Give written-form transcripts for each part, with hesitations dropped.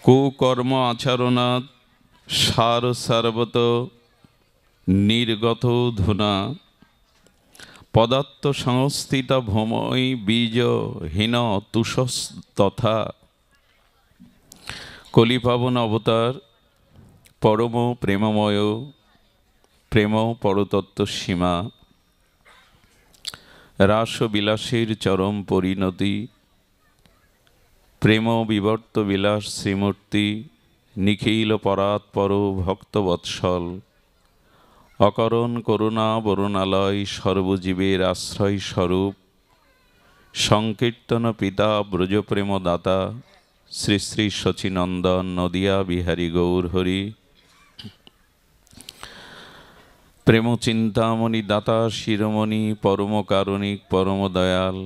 কুকর্ম আচরণাৎ সার সার্বত নির্গত ধুনা পদার্থ সংস্থিত ভূমৈ বীজ হীন তুষস্তথা। কলিপাবন অবতার পরম প্রেমময় প্রেম পরতত্ত্ব সীমা রাসবিলাসের চরম পরিণতি প্রেম বিবর্ত বিলাস শ্রীমূর্তি নিখিল পরাৎপর ভক্তবৎসল অকরণ করুণা বরুণালয় সর্বজীবের আশ্রয় স্বরূপ সংকীর্তন পিতা ব্রজপ্রেম দাতা শ্রী শ্রী শচীনন্দন নদিয়া বিহারী গৌর হরি। প্রেম চিন্তামণি দাতা শিরোমণি পরম কারণিক পরম দয়াল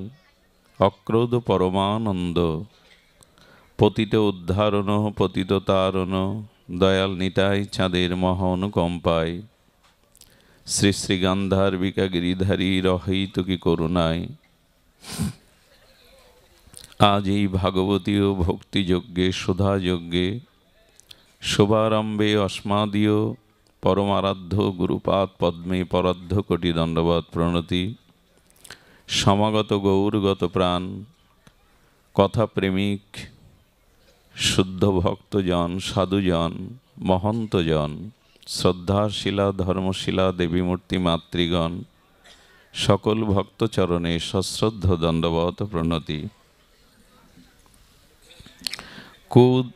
অক্রোধ পরমানন্দ পতিত উদ্ধারণ পতিত তারণ দয়াল নিতাই চাঁদের মহা অনুকম্পায় শ্রী শ্রী গান্ধার্বিকা গিরিধারী রহৈতুকী করুণায় আজ এই ভাগবতীয় ভক্তিযজ্ঞে সুধাযজ্ঞে শুভারম্ভে অস্মাদীয় পরমারাধ্য গুরুপাদ পদ্মে পরাধ্য কোটি দণ্ডবৎ প্রণতি। সমাগত গৌরগত প্রাণ কথাপ্রেমিক শুদ্ধ ভক্তজন সাধুজন মহন্তজন শ্রদ্ধাশীলা ধর্মশীলা দেবীমূর্তি মাতৃগণ সকল ভক্তচরণে সশ্রদ্ধ দণ্ডবৎ প্রণতি। কুদ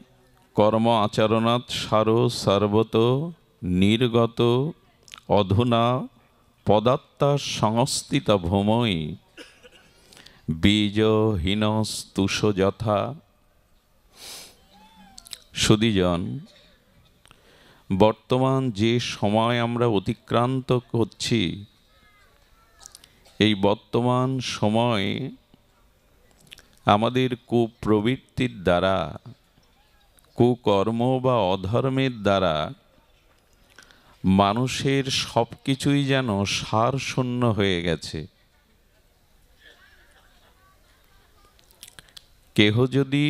কর্ম আচরণাৎ সার সার্বত নির্গত অধুনা পদাত্তা সংস্থিত ভূমৈ বীজহীনস্তুষ যথা। সুধীজন, বর্তমান যে সময় আমরা অতিক্রান্ত করছি এই বর্তমান সময়ে আমাদের কুপ্রবৃত্তির দ্বারা কুকর্ম বা অধর্মের দ্বারা মানুষের সব কিছুই যেন সার শূন্য হয়ে গেছে। কেহ যদি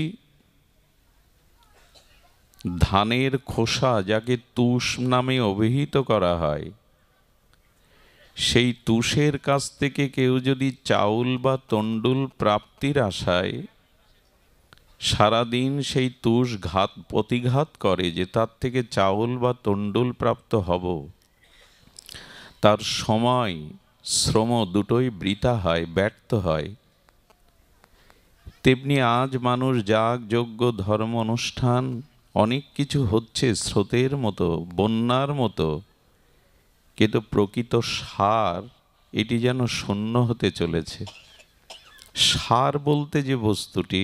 ধানের খোসা যাকে তুষ নামে অভিহিত করা হয় সেই তুষের কাছ থেকে কেউ যদি চাউল বা তণ্ডুল প্রাপ্তির আশায় সারাদিন সেই তুষ প্রতিঘাত করে যে তার থেকে চাউল বা তণ্ডুল প্রাপ্ত হব, তার সময় শ্রম দুটোই বৃথা হয়, ব্যর্থ হয়। তেমনি আজ মানুষ যাগ যজ্ঞ ধর্ম অনুষ্ঠান অনেক কিছু হচ্ছে স্রোতের মতো বন্যার মতো, কিন্তু প্রকৃত সার এটি যেন শূন্য হতে চলেছে। সার বলতে যে বস্তুটি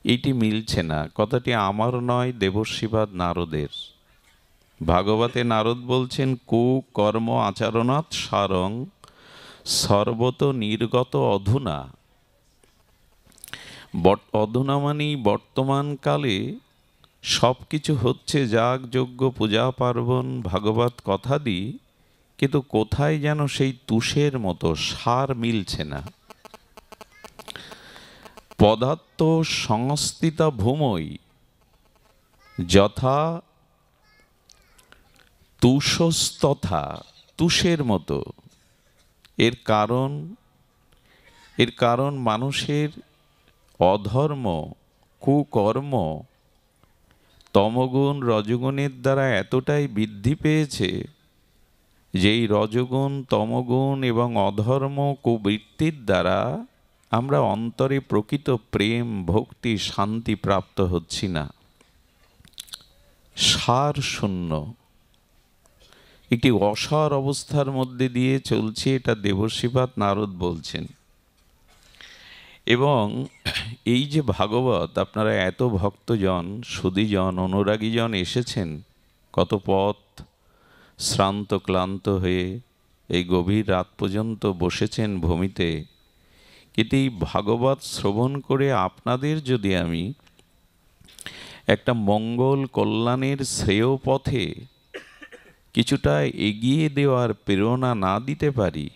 এটি মিলছে না। কথাটি আমার নয়, দেবর্ষিবাদ নারদের। ভাগবতে নারদ বলছেন কুকর্ম আচরণাৎ সারং সর্বত নির্গত অধুনা। অধুনা মানেই বর্তমানকালে সব কিছু হচ্ছে যাগ যজ্ঞ পূজা পার্বণ ভাগবত কথাদি, কিন্তু কোথায় যেন সেই তুষের মতো সার মিলছে না। পদার্থ সংস্থিতা ভূমৈ যথা তুষস্তথা, তুষের মতো। এর কারণ মানুষের অধর্ম কুকর্ম তমগুণ রজগুণের দ্বারা এতটাই বৃদ্ধি পেয়েছে যে এই রজগুণ তমগুণ এবং অধর্ম কুবৃত্তির দ্বারা আমরা অন্তরে প্রকৃত প্রেম ভক্তি শান্তি প্রাপ্ত হচ্ছি না। সার শূন্য একটি অসার অবস্থার মধ্যে দিয়ে চলছে, এটা দেবর্ষিপাদ নারদ বলছেন। এবং এই যে ভাগবত আপনারা এত ভক্তজন সুধীজন অনুরাগীজন এসেছেন, কত পথ শ্রান্ত ক্লান্ত হয়ে এই গভীর রাত পর্যন্ত বসেছেন ভূমিতে, কিন্তু এই ভাগবত শ্রবণ করে আপনাদের যদি আমি একটা মঙ্গল কল্যাণের শ্রেয় পথে কিছুটা এগিয়ে দেওয়ার প্রেরণা না দিতে পারি,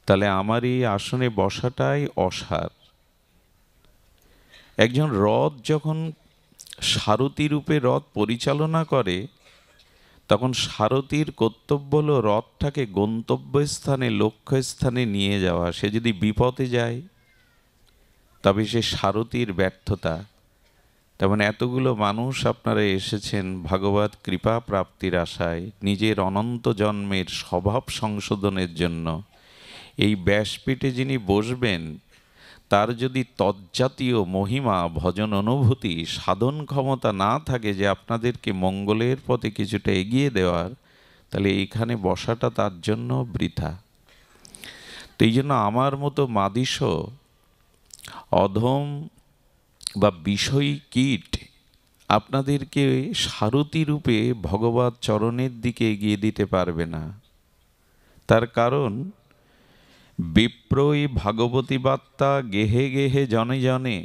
তাহলে আমার এই আসনে বসাটাই অসার। একজন রথ যখন সারথি রূপে রথ পরিচালনা করে, তখন সারথির কর্তব্য হলো রথটাকে গন্তব্যস্থানে, লক্ষ্যস্থানে নিয়ে যাওয়া। সে যদি বিপথে যায় তবে সে সারথির ব্যর্থতা। তেমন এতগুলো মানুষ আপনারা এসেছেন ভাগবত কৃপা প্রাপ্তির আশায়, নিজের অনন্ত জন্মের স্বভাব সংশোধনের জন্য। এই ব্যাসপীঠে যিনি বসবেন তার যদি তজ্জাতীয় মহিমা, ভজন অনুভূতি, সাধন ক্ষমতা না থাকে যে আপনাদেরকে মঙ্গলের পথে কিছুটা এগিয়ে দেওয়ার, তাহলে এইখানে বসাটা তার জন্য বৃথা। তো এই জন্য আমার মতো মাদিস অধম বা বিষয়ী কীট আপনাদেরকে সারথি রূপে ভগবত চরণের দিকে এগিয়ে দিতে পারবে না। তার কারণ বিপ্রই ভাগবতী বার্তা গেহে গেহে জনে জনে,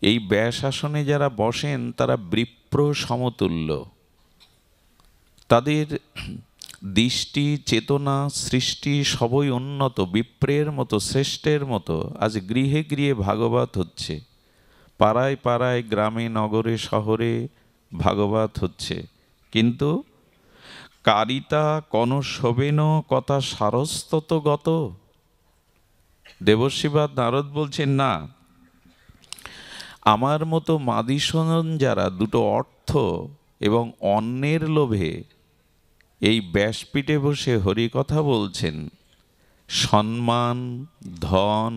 এই ব্যাসাসনে যারা বসেন তারা বিপ্র সমতুল্য। তাদের দৃষ্টি, চেতনা, সৃষ্টি সবই উন্নত, বিপ্রের মতো, শ্রেষ্ঠের মতো। আজ গৃহে গৃহে ভাগবত হচ্ছে, পাড়ায় পাড়ায়, গ্রামে নগরে শহরে ভাগবত হচ্ছে, কিন্তু কারিতা কন শোভেন কথা সারস্তত গত। দেবর্ষিবাদ নারদ বলছেন, না, আমার মতো মাদিসনন যারা দুটো অর্থ এবং অন্যের লোভে এই ব্যাসপীঠে বসে হরিকথা বলছেন, সম্মান, ধন,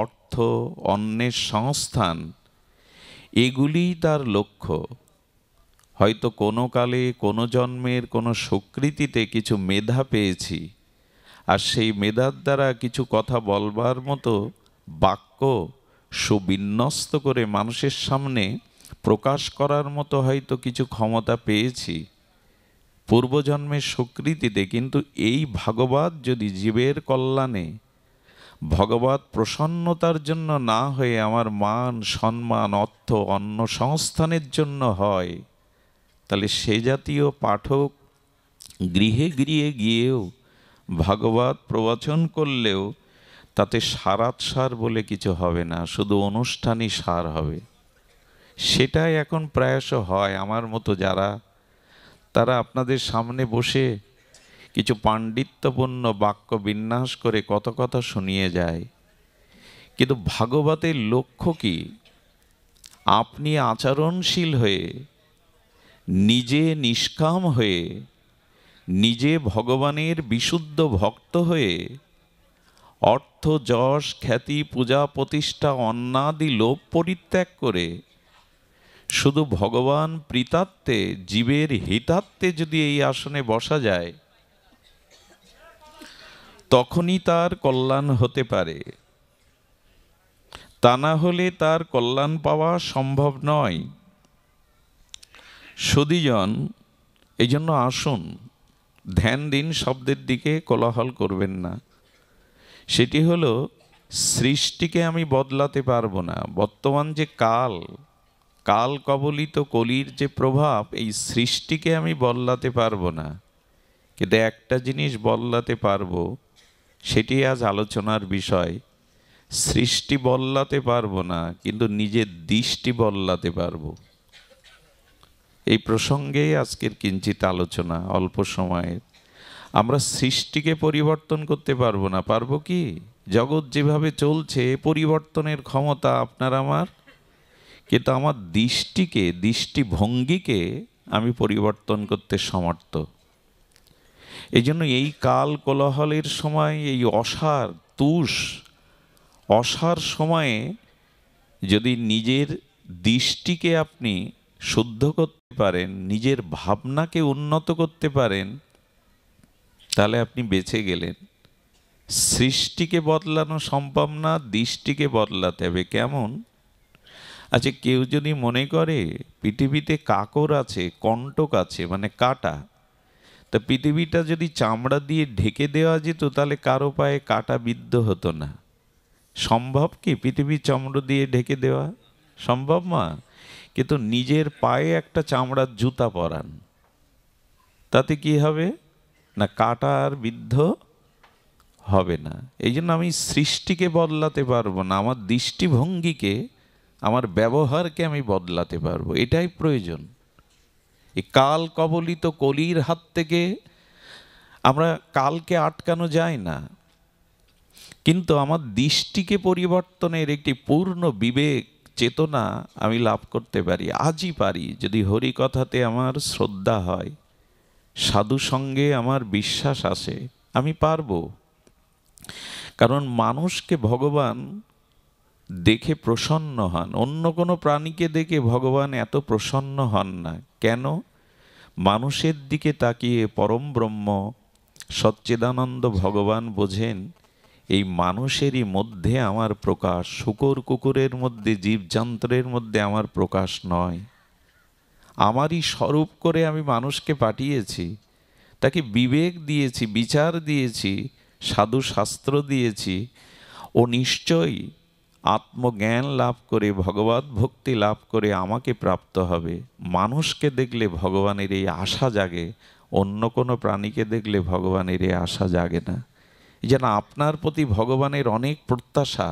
অর্থ, অন্যের সংস্থান, এগুলিই তার লক্ষ্য। হয়তো কোনো কালে, কোনো জন্মের কোনো স্বীকৃতিতে কিছু মেধা পেয়েছি, আর সেই মেধার দ্বারা কিছু কথা বলবার মতো বাক্য সুবিন্যস্ত করে মানুষের সামনে প্রকাশ করার মতো হয়তো কিছু ক্ষমতা পেয়েছি পূর্বজন্মের স্বীকৃতিতে। কিন্তু এই ভাগবত যদি জীবের কল্যাণে, ভগবত প্রসন্নতার জন্য না হয়ে আমার মান, সম্মান, অর্থ, অন্য সংস্থানের জন্য হয়, তাহলে সে জাতীয় পাঠক গৃহে গৃহে গিয়েও ভাগবত প্রবচন করলেও তাতে সারাৎসার বলে কিছু হবে না, শুধু অনুষ্ঠানই সার হবে। সেটাই এখন প্রায়শ হয়। আমার মতো যারা, তারা আপনাদের সামনে বসে কিছু পাণ্ডিত্যপূর্ণ বাক্য বিন্যাস করে কত কথা শুনিয়ে যায়, কিন্তু ভাগবতের লক্ষ্য কি? আপনি আচরণশীল হয়ে, নিজে নিষ্কাম হয়ে, নিজে ভগবানের বিশুদ্ধ ভক্ত হয়ে, অর্থ, যশ, খ্যাতি, পূজা, প্রতিষ্ঠা, অন্নাদি লোভ পরিত্যাগ করে শুধু ভগবান প্রীতার্থে, জীবের হিতার্থে যদি এই আসনে বসা যায়, তখনই তার কল্যাণ হতে পারে। তা না হলে তার কল্যাণ পাওয়া সম্ভব নয়। সুধীজন, এই জন্য আসুন, ধ্যান দিন, শব্দের দিকে কোলাহল করবেন না। সেটি হলো, সৃষ্টিকে আমি বদলাতে পারবো না। বর্তমান যে কাল কবলিত কলির যে প্রভাব, এই সৃষ্টিকে আমি বদলাতে পারবো না। কিন্তু একটা জিনিস বদলাতে পারবো, সেটি আজ আলোচনার বিষয়। সৃষ্টি বদলাতে পারবো না, কিন্তু নিজের দৃষ্টি বদলাতে পারবো। এই প্রসঙ্গে আজকের কিঞ্চিত আলোচনা অল্প সময়ের। আমরা সৃষ্টিকে পরিবর্তন করতে পারবো না, পারবো কি? জগৎ যেভাবে চলছে পরিবর্তনের ক্ষমতা আপনার আমার, কিন্তু আমার দৃষ্টিকে, দৃষ্টিভঙ্গিকে আমি পরিবর্তন করতে সমর্থ। এই জন্য এই কাল কোলাহলের সময়, এই অসার সময়ে যদি নিজের দৃষ্টিকে আপনি শুদ্ধ করতে পারেন, নিজের ভাবনাকে উন্নত করতে পারেন, তাহলে আপনি বেঁচে গেলেন। সৃষ্টিকে বদলানো সম্ভব না, দৃষ্টিকে বদলাতে হবে। কেমন? আচ্ছা, কেউ যদি মনে করে পৃথিবীতে কাকর আছে, কণ্টক আছে, মানে কাটা, তা পৃথিবীটা যদি চামড়া দিয়ে ঢেকে দেওয়া যেত, তাহলে কারো পায়ে কাটা বিদ্ধ হতো না। সম্ভব কি পৃথিবী চামড়া দিয়ে ঢেকে দেওয়া? সম্ভব না। কিন্তু নিজের পায়ে একটা চামড়ার জুতা পরান, তাতে কি হবে না? কাটা আর বিদ্ধ হবে না। এই জন্য আমি সৃষ্টিকে বদলাতে পারবো না, আমার দৃষ্টিভঙ্গিকে আমার ব্যবহারকে আমি বদলাতে পারবো, এটাই প্রয়োজন। এই কাল কবলিত কলির হাত থেকে আমরা কালকে আটকানো যায় না, কিন্তু আমার দৃষ্টিকে পরিবর্তনের একটি পূর্ণ বিবেক চেতনা আমি লাভ করতে পারি। আজই পারি, যদি হরি কথাতে আমার শ্রদ্ধা হয়, সাধু সঙ্গে আমার বিশ্বাস আসে, আমি পারবো। কারণ মানুষকে ভগবান দেখে প্রসন্ন হন, অন্য কোনো প্রাণীকে দেখে ভগবান এত প্রসন্ন হন না। কেন? মানুষের দিকে তাকিয়ে পরম ব্রহ্ম সচ্চিদানন্দ ভগবান বোঝেন এই মানুষেরই মধ্যে আমার প্রকাশ, শূকর কুকুরের মধ্যে, জীবজন্তুর মধ্যে আমার প্রকাশ নয়। আমারই স্বরূপ করে আমি মানুষকে পাঠিয়েছি, তাকে বিবেক দিয়েছি, বিচার দিয়েছি, সাধু শাস্ত্র দিয়েছি। ও নিশ্চয়ই আত্মজ্ঞান লাভ করে, ভগবত ভক্তি লাভ করে আমাকে প্রাপ্ত হবে। মানুষকে দেখলে ভগবানের এই আশা জাগে, অন্য কোনো প্রাণীকে দেখলে ভগবানের এই আশা জাগে না। যেন আপনার প্রতি ভগবানের অনেক প্রত্যাশা।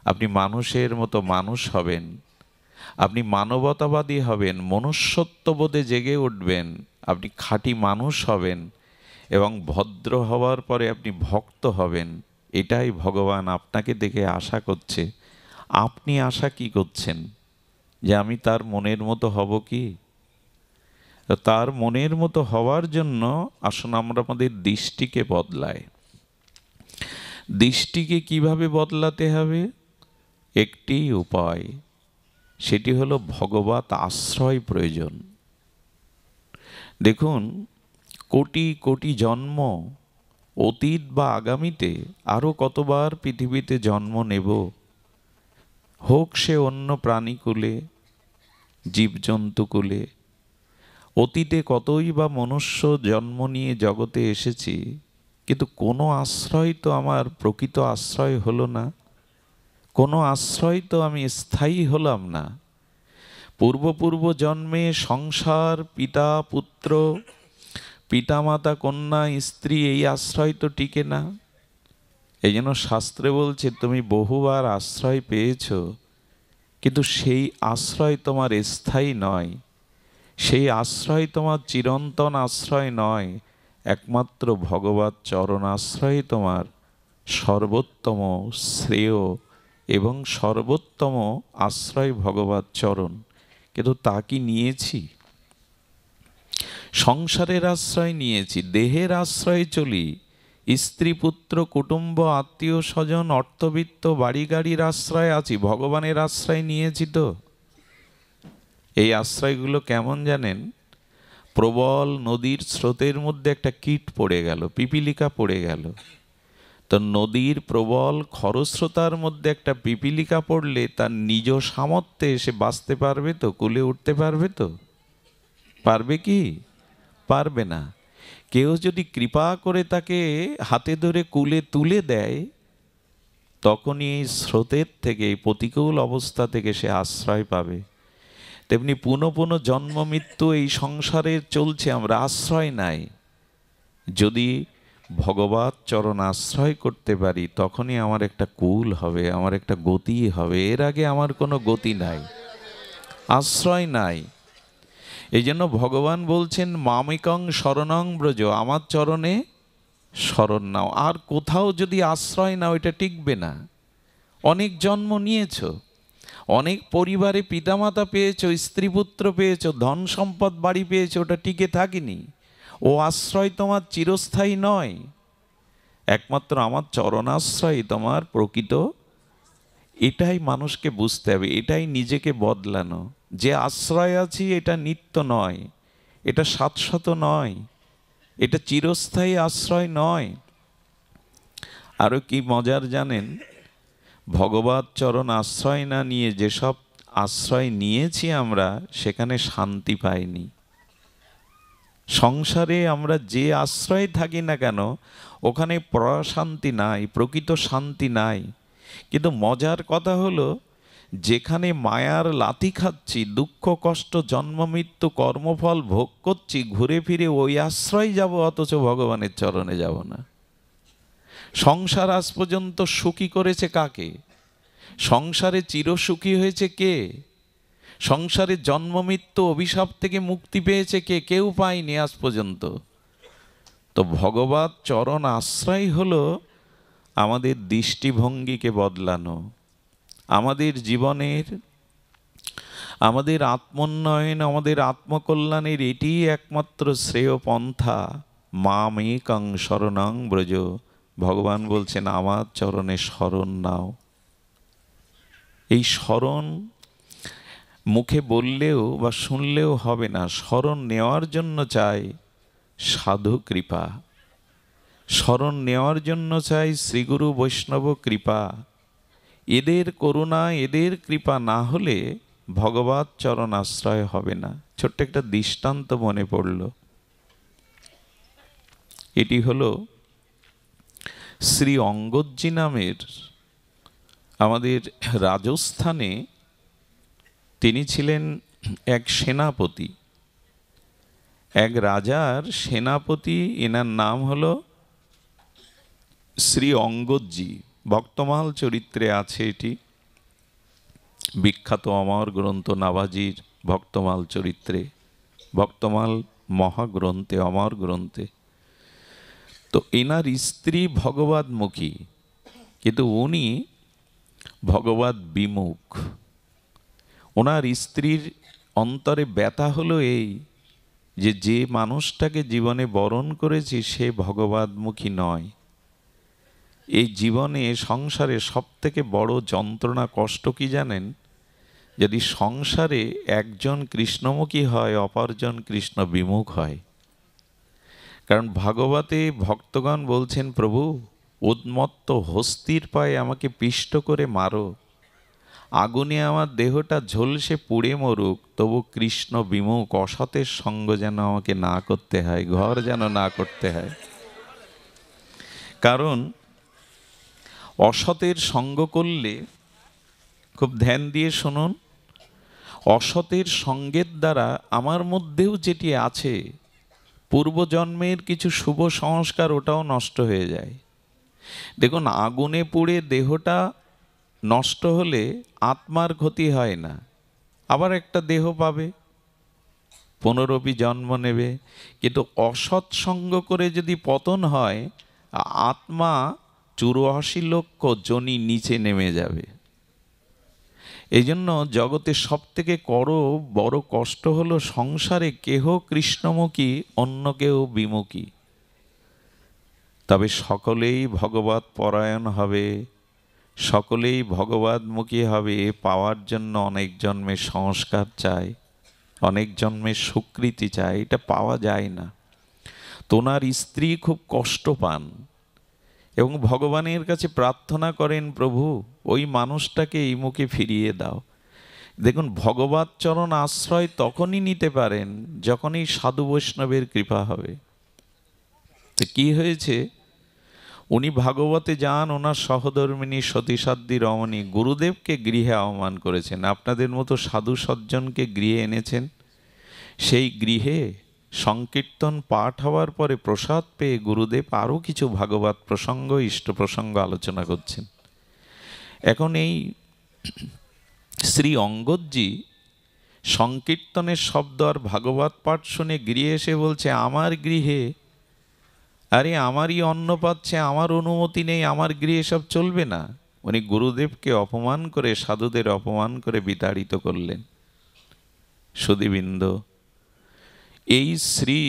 আপনি মানুষের মতো মানুষ হবেন, আপনি মানবতাবাদী হবেন, মনুষ্যত্ববোধে জেগে উঠবেন, আপনি খাঁটি মানুষ হবেন এবং ভদ্র হওয়ার পরে আপনি ভক্ত হবেন। এটাই ভগবান আপনাকে দেখে আশা করছে। আপনি আশা কি করছেন? যে আমি তার মনের মতো হব কি? তার মনের মতো হওয়ার জন্য আসুন আমরা আমাদের দৃষ্টিকে বদলাই। দৃষ্টিকে কিভাবে বদলাতে হবে? একটি উপায়, সেটি হলো ভগবত আশ্রয় প্রয়োজন। দেখুন, কোটি কোটি জন্ম, অতীত বা আগামীতে আরও কতবার পৃথিবীতে জন্ম নেব, হোক সে অন্য প্রাণীকুলে, জীবজন্তুকুলে। অতীতে কতই বা মনুষ্য জন্ম নিয়ে জগতে এসেছি, কিন্তু কোনো আশ্রয় তো আমার প্রকৃত আশ্রয় হলো না, কোনো আশ্রয় তো আমি স্থায়ী হলাম না। পূর্ব জন্মে সংসার, পিতা পুত্র, পিতামাতা কন্যা স্ত্রী, এই আশ্রয় তো টিকে না। এই জন্য শাস্ত্রে বলছে তুমি বহুবার আশ্রয় পেয়েছ, কিন্তু সেই আশ্রয় তোমার স্থায়ী নয়, সেই আশ্রয় তোমার চিরন্তন আশ্রয় নয়। একমাত্র ভগবত চরণ আশ্রয় তোমার সর্বোত্তম শ্রেয় এবং সর্বোত্তম আশ্রয় ভগবত চরণ। কিন্তু তা কি নিয়েছি? সংসারের আশ্রয় নিয়েছি, দেহের আশ্রয়ে চলি, স্ত্রী পুত্র কুটুম্ব আত্মীয় স্বজন অর্থবিত্ত বাড়ি গাড়ির আশ্রয় আছি, ভগবানের আশ্রয় নিয়েছি তো। এই আশ্রয়গুলো কেমন জানেন? প্রবল নদীর স্রোতের মধ্যে একটা কীট পড়ে গেল, পিপিলিকা পড়ে গেল। তো নদীর প্রবল খরস্রোতার মধ্যে একটা পিপিলিকা পড়লে তার নিজ সামর্থ্যে এসে বাঁচতে পারবে তো? কুলে উঠতে পারবে তো? পারবে কি? পারবে না। কেউ যদি কৃপা করে তাকে হাতে ধরে কুলে তুলে দেয়, তখনই এই স্রোতের থেকে, এই প্রতিকূল অবস্থা থেকে সে আশ্রয় পাবে। তেমনি পুনঃ পুনঃ জন্ম মৃত্যু এই সংসারে চলছে, আমরা আশ্রয় নাই। যদি ভগবত চরণ আশ্রয় করতে পারি, তখনই আমার একটা কুল হবে, আমার একটা গতি হবে। এর আগে আমার কোনো গতি নাই, আশ্রয় নাই। এই জন্য ভগবান বলছেন মামিকং শরণং ব্রজ, আমার চরণে শরণ নাও। আর কোথাও যদি আশ্রয় নাও, এটা টিকবে না। অনেক জন্ম নিয়েছ, অনেক পরিবারে পিতামাতা পেয়েছো, স্ত্রী পুত্র পেয়েছো, ধন সম্পদ বাড়ি পেয়েছো, ওটা টিকে থাকিনি। ও আশ্রয় তোমার চিরস্থায়ী নয়। একমাত্র আমার চরণাশ্রয় তোমার প্রকৃত। এটাই মানুষকে বুঝতে হবে, এটাই নিজেকে বদলানো। যে আশ্রয় আছি এটা নিত্য নয়, এটা শাশ্বত নয়, এটা চিরস্থায়ী আশ্রয় নয়। আরও কি মজার জানেন? ভগবত চরণ আশ্রয় না নিয়ে যেসব আশ্রয় নিয়েছি আমরা, সেখানে শান্তি পাইনি। সংসারে আমরা যে আশ্রয়ে থাকি না কেন, ওখানে প্রশান্তি নাই, প্রকৃত শান্তি নাই। কিন্তু মজার কথা হলো, যেখানে মায়ার লাথি খাচ্ছি, দুঃখ কষ্ট জন্ম মৃত্যু কর্মফল ভোগ করছি, ঘুরে ফিরে ওই আশ্রয় যাব, অথচ ভগবানের চরণে যাব না। সংসার আজ পর্যন্ত সুখী করেছে কাকে? সংসারে চিরসুখী হয়েছে কে? সংসারে জন্ম মৃত্যু অভিশাপ থেকে মুক্তি পেয়েছে কে? কেউ পায়নি আজ পর্যন্ত। তো ভগবত চরণ আশ্রয় হলো আমাদের দৃষ্টিভঙ্গিকে বদলানো, আমাদের জীবনের, আমাদের আত্মোন্নয়ন, আমাদের আত্মকল্যাণের এটি একমাত্র শ্রেয় পন্থা। মামেকং শরণং ব্রজ, ভগবান বলছেন আমার চরণে শরণ নাও। এই শরণ মুখে বললেও বা শুনলেও হবে না, শরণ নেওয়ার জন্য চাই সাধু কৃপা, শরণ নেওয়ার জন্য চাই শ্রীগুরু বৈষ্ণব কৃপা। এদের করুণা, এদের কৃপা না হলে ভগবত চরণ আশ্রয় হবে না। ছোট্ট একটা দৃষ্টান্ত মনে পড়ল। এটি হলো শ্রী অঙ্গদজি নামের, আমাদের রাজস্থানে তিনি ছিলেন এক সেনাপতি, এক রাজার সেনাপতি। এনার নাম হলো শ্রী অঙ্গদজি। ভক্তমাল চরিত্রে আছে এটি, বিখ্যাত অমর গ্রন্থ নাভাজির ভক্তমাল চরিত্রে, ভক্তমাল মহাগ্রন্থে, অমর গ্রন্থে। তো এনার স্ত্রী ভগবতমুখী, কিন্তু উনি ভগবত বিমুখ। ওনার স্ত্রীর অন্তরে ব্যথা হলো এই যে, যে মানুষটাকে জীবনে বরণ করেছি সে ভগবতমুখী নয়। এই জীবনে সংসারে সব থেকে বড় যন্ত্রণা কষ্ট কি জানেন? যদি সংসারে একজন কৃষ্ণমুখী হয়, অপরজন কৃষ্ণ বিমুখ হয়। কারণ ভাগবতে ভক্তগণ বলছেন, প্রভু উন্মত্ত হস্তির পায়ে আমাকে পিষ্ট করে মারো, আগুনে আমার দেহটা ঝলসে পুড়ে মরুক, তবু কৃষ্ণ বিমুখ অসতের সঙ্গ যেন আমাকে না করতে হয়, ঘর যেন না করতে হয়। কারণ অসতের সঙ্গ করলে, খুব ধ্যান দিয়ে শুনুন, অসতের সঙ্গের দ্বারা আমার মধ্যেও যেটি আছে পূর্বজন্মের কিছু শুভ সংস্কার, ওটাও নষ্ট হয়ে যায়। দেখুন, আগুনে পুড়ে দেহটা নষ্ট হলে আত্মার ক্ষতি হয় না, আবার একটা দেহ পাবে, পুনরপি জন্ম নেবে। কিন্তু অসৎ সঙ্গ করে যদি পতন হয়, আত্মা 84 লক্ষ যোনি নিচে নেমে যাবে। এই জন্য জগতে সব থেকে বড় কষ্ট হলো সংসারে কেহ কৃষ্ণমুখী, অন্য কেউ বিমুখী। তবে সকলেই ভগবত পরায়ণ হবে, সকলেই ভগবতমুখী হবে, পাওয়ার জন্য অনেক জন্মের সংস্কার চাই, অনেক জন্মের স্বীকৃতি চাই, এটা পাওয়া যায় না। তোনার স্ত্রী খুব কষ্ট পান এবং ভগবানের কাছে প্রার্থনা করেন, প্রভু ওই মানুষটাকে এই মুখে ফিরিয়ে দাও। দেখুন, ভগবত চরণ আশ্রয় তখনই নিতে পারেন যখনই সাধু বৈষ্ণবের কৃপা হবে। তো কি হয়েছে, উনি ভাগবতে যান, ওনার সহধর্মিনী সতীসাধ্বী রমণী গুরুদেবকে গৃহে আহ্বান করেছেন, আপনাদের মতো সাধু সজ্জনকে গৃহে এনেছেন। সেই গৃহে সংকীর্তন পাঠ হওয়ার পরে প্রসাদ পেয়ে গুরুদেব আরও কিছু ভাগবত প্রসঙ্গ, ইষ্ট প্রসঙ্গ আলোচনা করছেন। এখন এই শ্রী অঙ্গদজি সংকীর্তনের শব্দ আর ভাগবত পাঠ শুনে গৃহে এসে বলছে, আমার গৃহে, আরে আমারই অন্ন পাচ্ছে, আমার অনুমতি নেই, আমার গৃহে সব চলবে না। উনি গুরুদেবকে অপমান করে, সাধুদের অপমান করে বিতাড়িত করলেন। সুধীবৃন্দ, এই শ্রী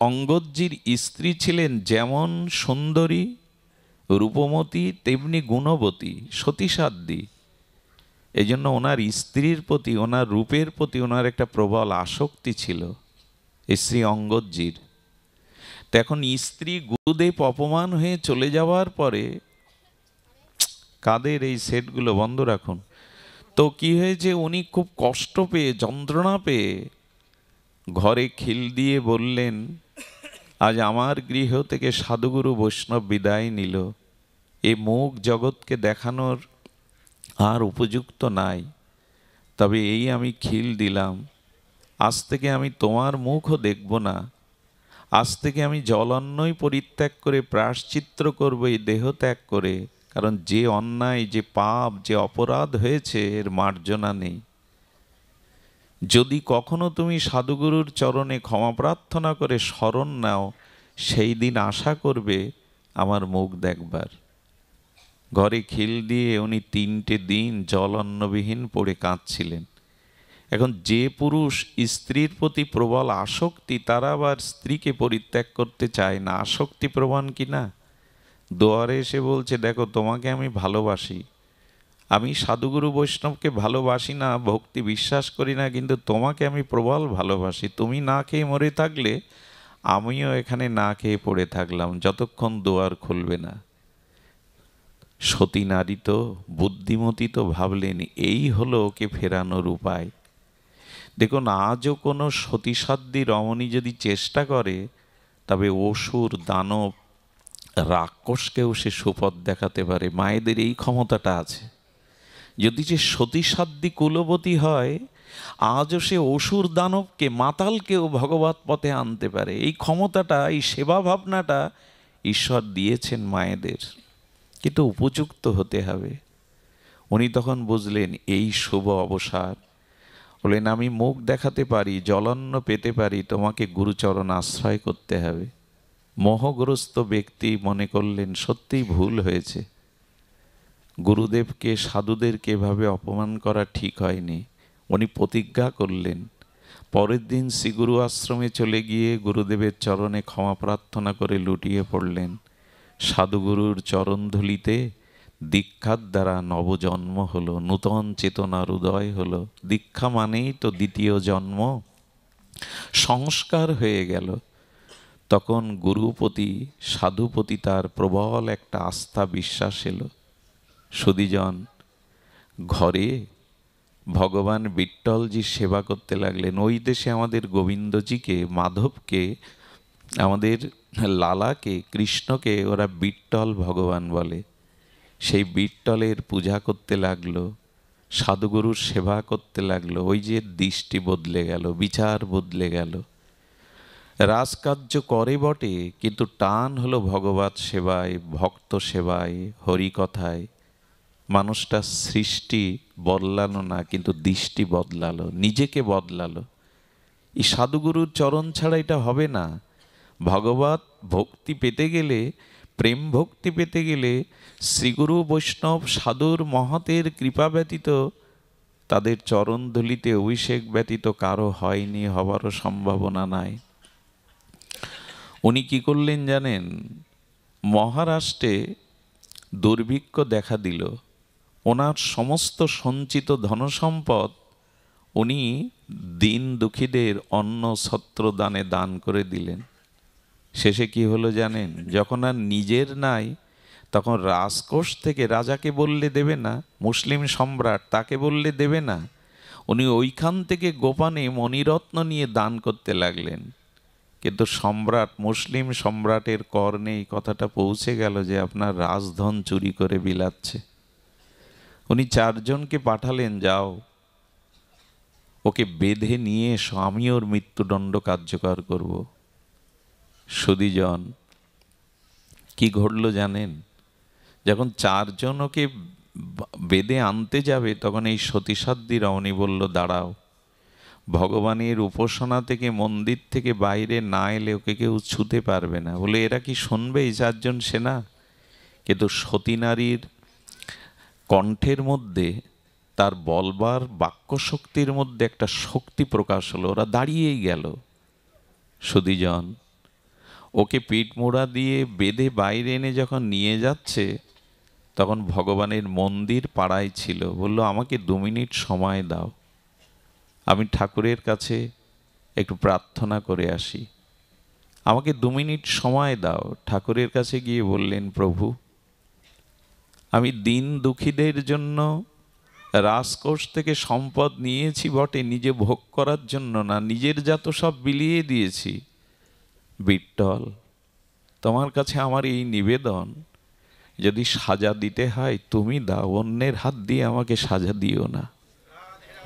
অঙ্গদজির স্ত্রী ছিলেন যেমন সুন্দরী রূপমতী, তেমনি গুণবতী সতীসাধ্বী। এই জন্য ওনার স্ত্রীর প্রতি, ওনার রূপের প্রতি ওনার একটা প্রবল আসক্তি ছিল এই শ্রী অঙ্গদজির। তো এখন স্ত্রী গুরুদেব অপমান হয়ে চলে যাওয়ার পরে, কাদের এই সেটগুলো বন্ধ রাখুন, তো কি হয়েছে, উনি খুব কষ্ট পেয়ে, যন্ত্রণা পেয়ে ঘরে খিল দিয়ে বললেন, আজ আমার গৃহ থেকে সাধুগুরু বৈষ্ণব বিদায় নিল, এ মুখ জগৎকে দেখানোর আর উপযুক্ত নাই। তবে এই আমি খিল দিলাম, আজ থেকে আমি তোমার মুখও দেখব না, আজ থেকে আমি জলান্নই পরিত্যাগ করে প্রায়শ্চিত্ত করব এই দেহ ত্যাগ করে, কারণ যে অন্যায়, যে পাপ, যে অপরাধ হয়েছে এর মার্জনা নেই। যদি কখনো তুমি সাধুগুরুর চরণে ক্ষমা প্রার্থনা করে শরণ নাও, সেই দিন আশা করবে আমার মুখ দেখবার। ঘরে খিল দিয়ে উনি 3টে দিন জল অন্নবিহীন পড়ে কাঁদছিলেন। এখন যে পুরুষ স্ত্রীর প্রতি প্রবল আসক্তি, তারা আবার স্ত্রীকে পরিত্যাগ করতে চায় না। আসক্তি প্রমাণ কি না? দুয়ারে এসে বলছে, দেখো তোমাকে আমি ভালোবাসি, আমি সাধুগুরু বৈষ্ণবকে ভালোবাসি না, ভক্তি বিশ্বাস করি না, কিন্তু তোমাকে আমি প্রবল ভালোবাসি। তুমি না খেয়ে মরে থাকলে আমিও এখানে না খেয়ে পড়ে থাকলাম, যতক্ষণ দুয়ার খুলবে না। সতী নারী তো, বুদ্ধিমতী তো ভাবলেন এই হলো ওকে ফেরানোর উপায়। দেখুন, আজও কোনো সতীসাধ্যী রমণী যদি চেষ্টা করে, তবে অসুর, দানব, রাক্ষসকেও সে সুপথ দেখাতে পারে। মায়েদের এই ক্ষমতাটা আছে। যদি সে সতীসাধ্যী কুলবতী হয়, আজও সে অসুর, দানবকে, মাতালকেও ভগবত পথে আনতে পারে। এই ক্ষমতাটা, এই সেবা ভাবনাটা ঈশ্বর দিয়েছেন মায়েদের, কিন্তু উপযুক্ত হতে হবে। উনি তখন বুঝলেন এই শুভ অবসর। বললেন, আমি মুখ দেখাতে পারি, জলান্ন পেতে পারি, তোমাকে গুরুচরণ আশ্রয় করতে হবে। মোহগ্রস্ত ব্যক্তি মনে করলেন সত্যিই ভুল হয়েছে, গুরুদেবকে, সাধুদেরকে এভাবে অপমান করা ঠিক হয়নি। উনি প্রতিজ্ঞা করলেন, পরের দিন শ্রীগুরু আশ্রমে চলে গিয়ে গুরুদেবের চরণে ক্ষমা প্রার্থনা করে লুটিয়ে পড়লেন। সাধুগুরুর চরণধুলিতে দীক্ষার দ্বারা নবজন্ম হলো, নূতন চেতনার উদয় হলো। দীক্ষা মানেই তো দ্বিতীয় জন্ম, সংস্কার হয়ে গেল। তখন গুরুপতি, সাধুপতি তার প্রবল একটা আস্থা, বিশ্বাস এলো। সুধীজন, ঘরে ভগবান বিট্টলজি সেবা করতে লাগলেন। ওই দেশে আমাদের গোবিন্দজিকে, মাধবকে, আমাদের লালাকে, কৃষ্ণকে ওরা বিট্টল ভগবান বলে। সেই বিট্টলের পূজা করতে লাগলো, সাধুগুরুর সেবা করতে লাগলো। ওই যে দৃষ্টি বদলে গেল, বিচার বদলে গেল। রাজকার্য করে বটে, কিন্তু টান হলো ভগবত সেবায়, ভক্ত সেবায়, হরিকথায়। মানুষটা সৃষ্টি বদলানো না, কিন্তু দৃষ্টি বদলালো, নিজেকে বদলালো। এই সাধুগুরুর চরণ ছাড়া এটা হবে না। ভগবত ভক্তি পেতে গেলে, প্রেম ভক্তি পেতে গেলে শ্রীগুরু বৈষ্ণব সাধুর মহতের কৃপা ব্যতীত, তাদের চরণধুলিতে অভিষেক ব্যতীত কারো হয়নি, হবারও সম্ভাবনা নাই। উনি কি করলেন জানেন? মহারাষ্ট্রে দুর্ভিক্ষ দেখা দিল। ওনার সমস্ত সঞ্চিত ধনসম্পদ উনি দিন দুঃখীদের অন্ন ছত্র দানে দান করে দিলেন। শেষে কি হলো জানেন? যখন আর নিজের নাই, তখন রাজকোষ থেকে, রাজাকে বললে দেবে না, মুসলিম সম্রাট তাকে বললে দেবে না, উনি ওইখান থেকে গোপনে মণিরত্ন নিয়ে দান করতে লাগলেন। কিন্তু সম্রাট, মুসলিম সম্রাটের কর্ণে এই কথাটা পৌঁছে গেল যে আপনার রাজধন চুরি করে বিলাচ্ছে। উনি 4 জনকে পাঠালেন, যাও ওকে বেঁধে নিয়ে এসো, আমি ওর মৃত্যুদণ্ড কার্যকর করব। সুধীজন, কি ঘটল জানেন? যখন 4 জন ওকে বেঁধে আনতে যাবে, তখন এই সতীসাধ্যী রমণী বলল, দাঁড়াও, ভগবানের উপাসনা থেকে, মন্দির থেকে বাইরে না এলে ওকে কেউ ছুঁতে পারবে না। বলে, এরা কি শুনবে এই 4 জন সেনা? কিন্তু সতী নারীর কণ্ঠের মধ্যে, তার বলবার বাক্য শক্তির মধ্যে একটা শক্তি প্রকাশ হলো। ওরা দাঁড়িয়েই গেল। সুধীজন, ওকে পিঠ মোড়া দিয়ে বেঁধে বাইরে এনে যখন নিয়ে যাচ্ছে, তখন ভগবানের মন্দির পাড়ায় ছিল। বলল, আমাকে 2 মিনিট সময় দাও, আমি ঠাকুরের কাছে একটু প্রার্থনা করে আসি। আমাকে 2 মিনিট সময় দাও। ঠাকুরের কাছে গিয়ে বললেন, প্রভু, আমি দিন দুঃখীদের জন্য রাজকোষ থেকে সম্পদ নিয়েছি বটে, নিজে ভোগ করার জন্য না, নিজের যত সব বিলিয়ে দিয়েছি। বিট্টল, তোমার কাছে আমার এই নিবেদন, যদি সাজা দিতে হয় তুমি দাও, অন্যের হাত দিয়ে আমাকে সাজা দিও না।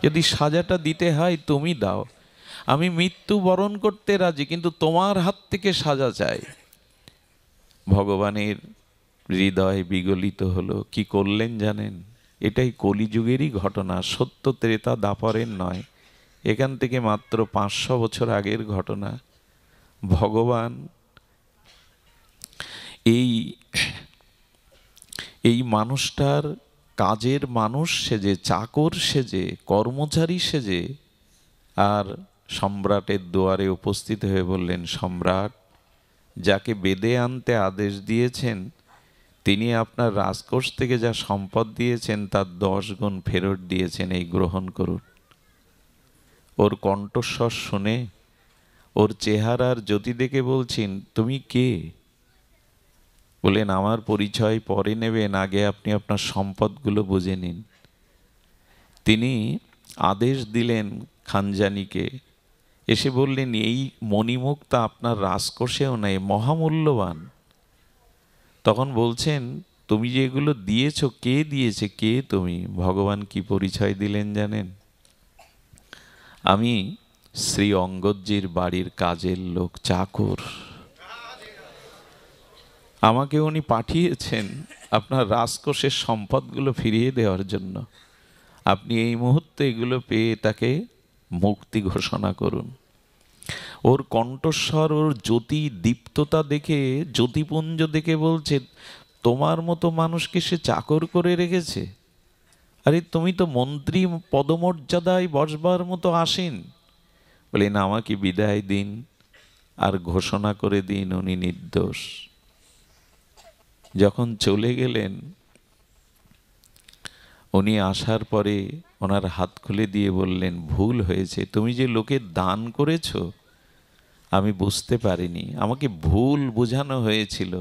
যদি সাজাটা দিতে হয় তুমি দাও, আমি মৃত্যু বরণ করতে রাজি, কিন্তু তোমার হাত থেকে সাজা চাই। ভগবানের হৃদয় বিগলিত হলো। কি করলেন জানেন? এটাই কলিযুগেরই ঘটনা, সত্য ত্রেতা দাপরের নয়। এখান থেকে মাত্র 500 বছর আগের ঘটনা। ভগবান এই এই মানুষটার কাজের মানুষ সেজে, চাকর সেজে, কর্মচারী সেজে আর সম্রাটের দুয়ারে উপস্থিত হয়ে বললেন, সম্রাট, যাকে বেদে আনতে আদেশ দিয়েছেন তিনি আপনার রাজকোষ থেকে যা সম্পদ দিয়েছেন তার 10 গুণ ফেরত দিয়েছেন, এই গ্রহণ করুন। ওর কণ্ঠস্বর শুনে, ওর চেহারার জ্যোতি দেখে বলছেন, তুমি কে? বলেন, আমার পরিচয় পরে নেবেন, আগে আপনি আপনার সম্পদগুলো বুঝে নিন। তিনি আদেশ দিলেন খানজানিকে, এসে বললেন, এই মণিমুক্তা আপনার রাজকোষেও নেই, মহামূল্যবান। তখন বলছেন, তুমি যে এগুলো দিয়েছ, কে দিয়েছে, কে তুমি? ভগবান কি পরিচয় দিলেন জানেন? আমি শ্রী অঙ্গদজির বাড়ির কাজের লোক, চাকর। আমাকে উনি পাঠিয়েছেন আপনার রাজকোষের সম্পদগুলো ফিরিয়ে দেওয়ার জন্য। আপনি এই মুহূর্তে এগুলো পেয়ে তাকে মুক্তি ঘোষণা করুন। ওর কণ্ঠস্বর, ওর জ্যোতি দীপ্ততা দেখে, জ্যোতিপুঞ্জ দেখে বলছে, তোমার মতো মানুষকে সে চাকর করে রেখেছে? আরে তুমি তো মন্ত্রী পদমর্যাদায় বসবার মতো আসেন। বলেন, আমাকে বিদায় দিন আর ঘোষণা করে দিন উনি নির্দোষ। যখন চলে গেলেন, উনি আসার পরে ওনার হাত খুলে দিয়ে বললেন, ভুল হয়েছে, তুমি যে লোকে দান করেছ আমি বুঝতে পারিনি, আমাকে ভুল বোঝানো হয়েছিল।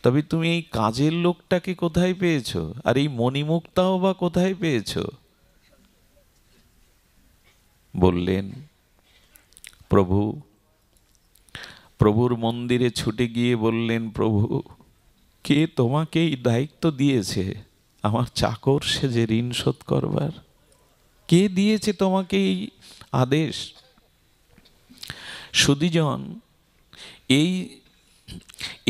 তবে তুমি এই কাজের লোকটাকে কোথায় পেয়েছো, আর এই মণিমুক্তাও বা কোথায় পেয়েছো? বললেন, প্রভুর মন্দিরে ছুটে গিয়ে বললেন, প্রভু, কে তোমাকে এই দায়িত্ব দিয়েছে আমার চাকর সেজে ঋণ শোধ করবার? কে দিয়েছে তোমাকে এই আদেশ? সুধীজন,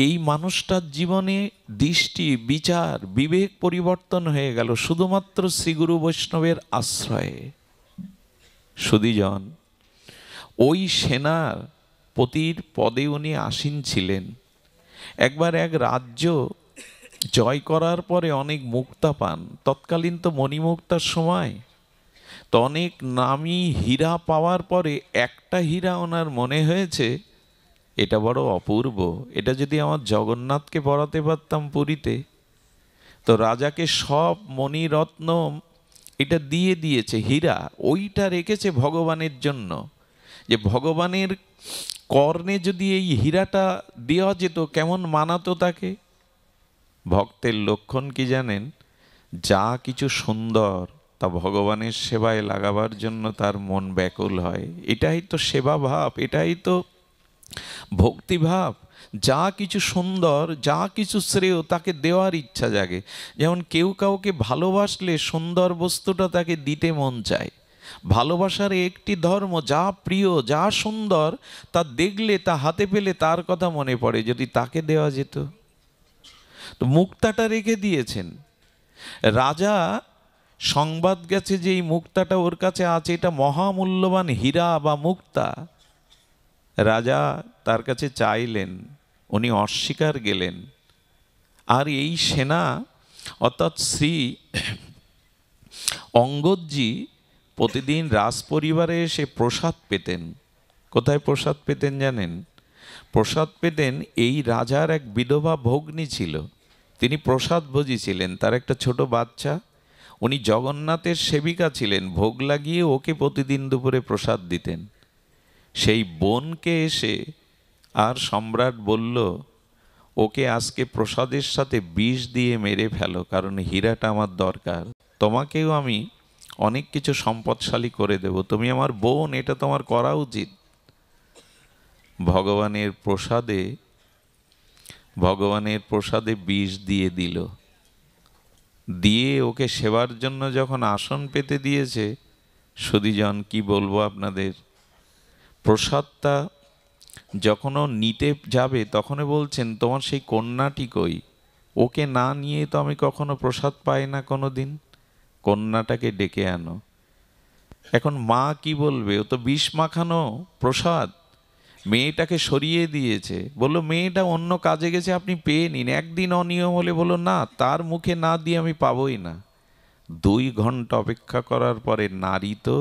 এই মানুষটার জীবনে দৃষ্টি, বিচার, বিবেক পরিবর্তন হয়ে গেল শুধুমাত্র শ্রীগুরু বৈষ্ণবের আশ্রয়ে। সুধীজন, ওই সেনার পতির পদে উনি আসীন ছিলেন। একবার এক রাজ্য জয় করার পরে অনেক মুক্তা পান। তৎকালীন তো মণিমুক্তার সময়, তো অনেক নামি হীরা পাওয়ার পরে একটা হীরা ওনার মনে হয়েছে, এটা বড় অপূর্ব, এটা যদি আমার জগন্নাথকে পরাতে পারতাম পুরীতে। তো রাজাকে সব মণিরত্ন এটা দিয়ে দিয়েছে, হীরা ওইটা রেখেছে ভগবানের জন্য, যে ভগবানের কর্ণে যদি এই হীরাটা দেওয়া যেত কেমন মানাতো তাকে। ভক্তের লক্ষণ কি জানেন? যা কিছু সুন্দর তা ভগবানের সেবায় লাগাবার জন্য তার মন ব্যাকুল হয়। এটাই তো সেবা ভাব, এটাই তো ভক্তিভাব। যা কিছু সুন্দর, যা কিছু শ্রেয় তাকে দেওয়ার ইচ্ছা জাগে। যেমন কেউ কাউকে ভালোবাসলে সুন্দর বস্তুটা তাকে দিতে মন চায়। ভালোবাসার একটি ধর্ম, যা প্রিয়, যা সুন্দর তা দেখলে, তা হাতে পেলে তার কথা মনে পড়ে, যদি তাকে দেওয়া যেত। তো মুক্তাটা রেখে দিয়েছেন। রাজা সংবাদ গেছে যে এই মুক্তাটা ওর কাছে আছে, এটা মহামূল্যবান হীরা বা মুক্তা। রাজা তার কাছে চাইলেন, উনি অস্বীকার গেলেন। আর এই সেনা অর্থাৎ শ্রী অঙ্গদজি প্রতিদিন রাজপরিবারে এসে প্রসাদ পেতেন। কোথায় প্রসাদ পেতেন জানেন? প্রসাদ পেতেন, এই রাজার এক বিধবা ভগ্নী ছিল, তিনি প্রসাদ ভোজী ছিলেন। তার একটা ছোট বাচ্চা, উনি জগন্নাথের সেবিকা ছিলেন, ভোগ লাগিয়ে ওকে প্রতিদিন দুপুরে প্রসাদ দিতেন। সেই বোনকে এসে আর সম্রাট বলল, ওকে আজকে প্রসাদের সাথে বিষ দিয়ে মেরে ফেলো, কারণ হীরাটা আমার দরকার। তোমাকেও আমি অনেক কিছু সম্পদশালী করে দেব, তুমি আমার বোন, এটা তোমার করা উচিত। ভগবানের প্রসাদে বিষ দিয়ে দিল। দিয়ে ওকে সেবার জন্য যখন আসন পেতে দিয়েছে, সুধীজন কি বলবো আপনাদের, প্রসাদটা যখন ও নিতে যাবে তখনই বলছেন, তোমার সেই কন্যাটি কই? ওকে না নিয়ে তো আমি কখনো প্রসাদ পাই না কোনো দিন। কন্যাটাকে ডেকে আনো। এখন মা কি বলবে, ও তো বিষ মাখানো প্রসাদ। মেয়েটাকে সরিয়ে দিয়েছে, বললো মেয়েটা অন্য কাজে গেছে, আপনি পেয়ে নিন। একদিন অনিয়ম হলে বললো না, তার মুখে না দিয়ে আমি পাবোই না। 2 ঘন্টা অপেক্ষা করার পরে নারী তো,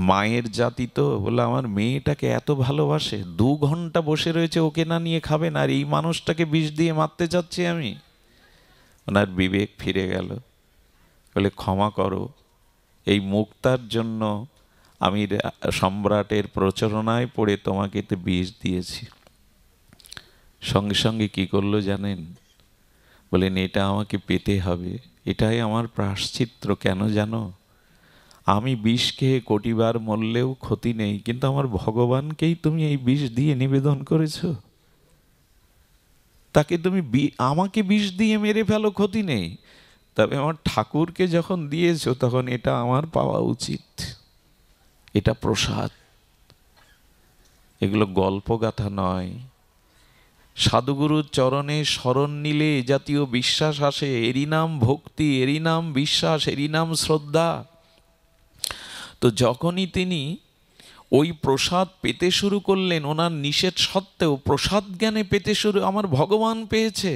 মায়ের জাতি তো, বলে আমার মেয়েটাকে এত ভালোবাসে, 2 ঘন্টা বসে রয়েছে, ওকে না নিয়ে খাবেন, আর এই মানুষটাকে বিষ দিয়ে মারতে চাচ্ছি আমি। ওনার বিবেক ফিরে গেল। বলে ক্ষমা করো, এই মুক্তার জন্য আমি সম্রাটের প্রচারণায় পড়ে তোমাকে তো বিষ দিয়েছি। সঙ্গে সঙ্গে কি করলো জানেন? বলেন এটা আমাকে পেতে হবে, এটাই আমার প্রায়শ্চিত্ত। কেন জানো? আমি বিষ খেয়ে কোটিবার মরলেও ক্ষতি নেই, কিন্তু আমার ভগবানকেই তুমি এই বিষ দিয়ে নিবেদন করেছো। তাকে তুমি আমাকে বিষ দিয়ে মেরে ফেলো, ক্ষতি নেই, তবে আমার ঠাকুরকে যখন দিয়েছো তখন এটা আমার পাওয়া উচিত। এটা প্রসাদ। এগুলো গল্পগাথা নয়। সাধুগুরুর চরণে শরণ নিলে এ জাতীয় বিশ্বাস আসে। এরই নাম ভক্তি, এরই নাম বিশ্বাস, এরই নাম শ্রদ্ধা। তো যখনই তিনি ওই প্রসাদ পেতে শুরু করলেন, ওনার নিষেধ সত্ত্বেও প্রসাদ জ্ঞানে পেতে শুরু, আমার ভগবান পেয়েছে।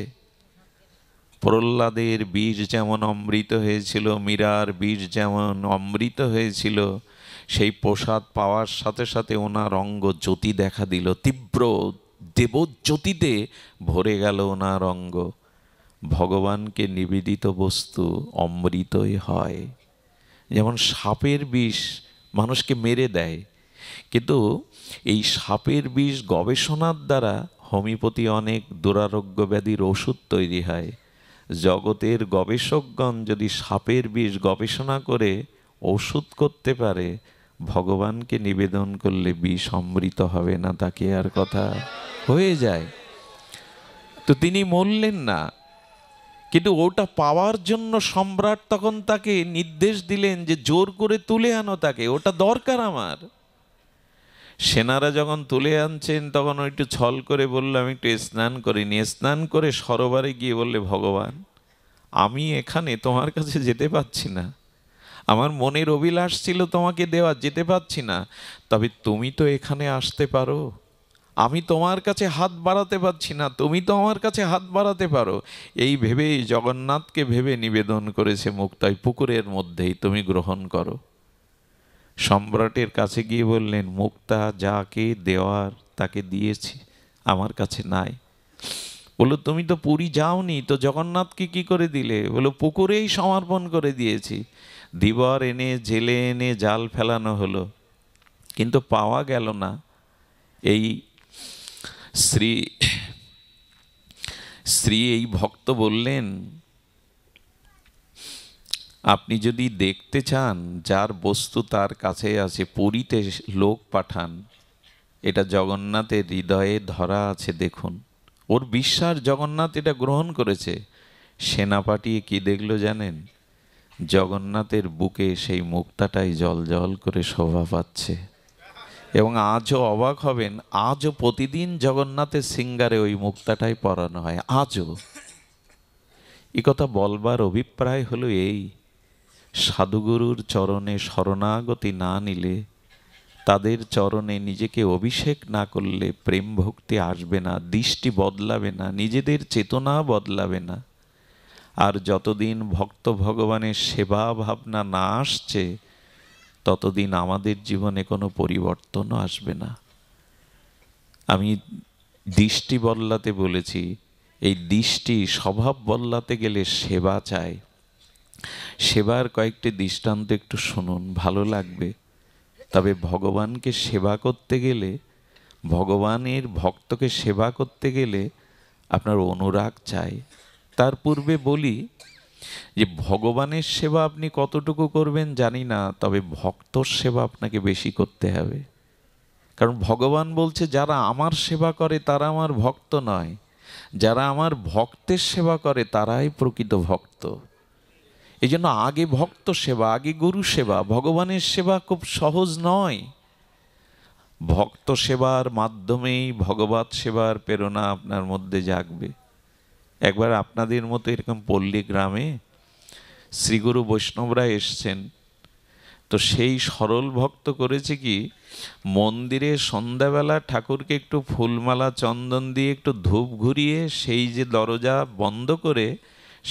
প্রহ্লাদের বীজ যেমন অমৃত হয়েছিল, মীরার বীজ যেমন অমৃত হয়েছিল, সেই প্রসাদ পাওয়ার সাথে সাথে ওনার অঙ্গ জ্যোতি দেখা দিল, তীব্র দেবজ্যোতিতে ভরে গেল ওনার অঙ্গ। ভগবানকে নিবেদিত বস্তু অমৃতই হয়। যেমন সাপের বিষ মানুষকে মেরে দেয়, কিন্তু এই সাপের বিষ গবেষণার দ্বারা হোমিওপ্যাথি অনেক দুরারোগ্য ব্যাধির ওষুধ তৈরি হয়। জগতের গবেষকগণ যদি সাপের বিষ গবেষণা করে ওষুধ করতে পারে, ভগবানকে নিবেদন করলে বিষ অমৃত হবে না, তাকে আর কথা হয়ে যায়। তো তিনি মরলেন না, কিন্তু ওটা পাওয়ার জন্য সম্রাট তখন তাকে নির্দেশ দিলেন যে জোর করে তুলে আনো তাকে, ওটা দরকার আমার। সেনারা যখন তুলে আনছেন তখন ও একটু ছল করে বলল আমি একটু স্নান করিনি। স্নান করে সরোবরে গিয়ে বললে ভগবান আমি এখানে তোমার কাছে যেতে পারছি না, আমার মনের অভিলাষ ছিল তোমাকে দেওয়া, যেতে পারছি না, তবে তুমি তো এখানে আসতে পারো, আমি তোমার কাছে হাত বাড়াতে পারছি না, তুমি তো আমার কাছে হাত বাড়াতে পারো। এই ভেবেই জগন্নাথকে ভেবে নিবেদন করেছে মুক্তাই, পুকুরের মধ্যেই তুমি গ্রহণ করো। সম্রাটের কাছে গিয়ে বললেন মুক্তা যাকে দেওয়ার তাকে দিয়েছি, আমার কাছে নাই। বললো তুমি তো পুরী যাওনি, তো জগন্নাথকে কি করে দিলে? বললো পুকুরেই সমর্পণ করে দিয়েছি। ধীবর এনে জেলে এনে জাল ফেলানো হলো, কিন্তু পাওয়া গেল না। এই শ্রী এই ভক্ত বললেন আপনি যদি দেখতে চান যার বস্তু তার কাছে আছে, পুরীতে লোক পাঠান, এটা জগন্নাথের হৃদয়ে ধরা আছে, দেখুন। ওর বিশ্বাস জগন্নাথ এটা গ্রহণ করেছে। সেনা পাঠিয়ে কি দেখলো জানেন? জগন্নাথের বুকে সেই মুক্তাটাই জল জল করে শোভা পাচ্ছে। এবং আজও অবাক হবেন, আজও প্রতিদিন জগন্নাথের সিঙ্গারে ওই মুক্তাটাই পরানো হয়, আজও। এ কথা বলবার অভিপ্রায় হলো এই, সাধুগুরুর চরণে শরণাগতি না নিলে, তাদের চরণে নিজেকে অভিষেক না করলে প্রেম ভক্তি আসবে না, দৃষ্টি বদলাবে না, নিজেদের চেতনা বদলাবে না। আর যতদিন ভক্ত ভগবানের সেবা ভাবনা না আসছে, ততদিন আমাদের জীবনে কোনো পরিবর্তনও আসবে না। আমি দৃষ্টি বদলাতে বলেছি, এই দৃষ্টি স্বভাব বদলাতে গেলে সেবা চাই। সেবার কয়েকটি দৃষ্টান্ত একটু শুনুন, ভালো লাগবে। তবে ভগবানকে সেবা করতে গেলে, ভগবানের ভক্তকে সেবা করতে গেলে আপনার অনুরাগ চাই। তার পূর্বে বলি যে ভগবানের সেবা আপনি কতটুকু করবেন জানি না, তবে ভক্তর সেবা আপনাকে বেশি করতে হবে। কারণ ভগবান বলছে যারা আমার সেবা করে তারা আমার ভক্ত নয়, যারা আমার ভক্তের সেবা করে তারাই প্রকৃত ভক্ত। এই জন্য আগে ভক্ত সেবা, আগে গুরু সেবা। ভগবানের সেবা খুব সহজ নয়। ভক্ত সেবার মাধ্যমেই ভগবত সেবার প্রেরণা আপনার মধ্যে জাগবে। একবার আপনাদের মতো এরকম পল্লী গ্রামে শ্রীগুরু বৈষ্ণবরা এসছেন, তো সেই সরল ভক্ত করেছে কি, মন্দিরে সন্ধ্যাবেলা ঠাকুরকে একটু ফুলমালা চন্দন দিয়ে একটু ধূপ ঘুরিয়ে সেই যে দরজা বন্ধ করে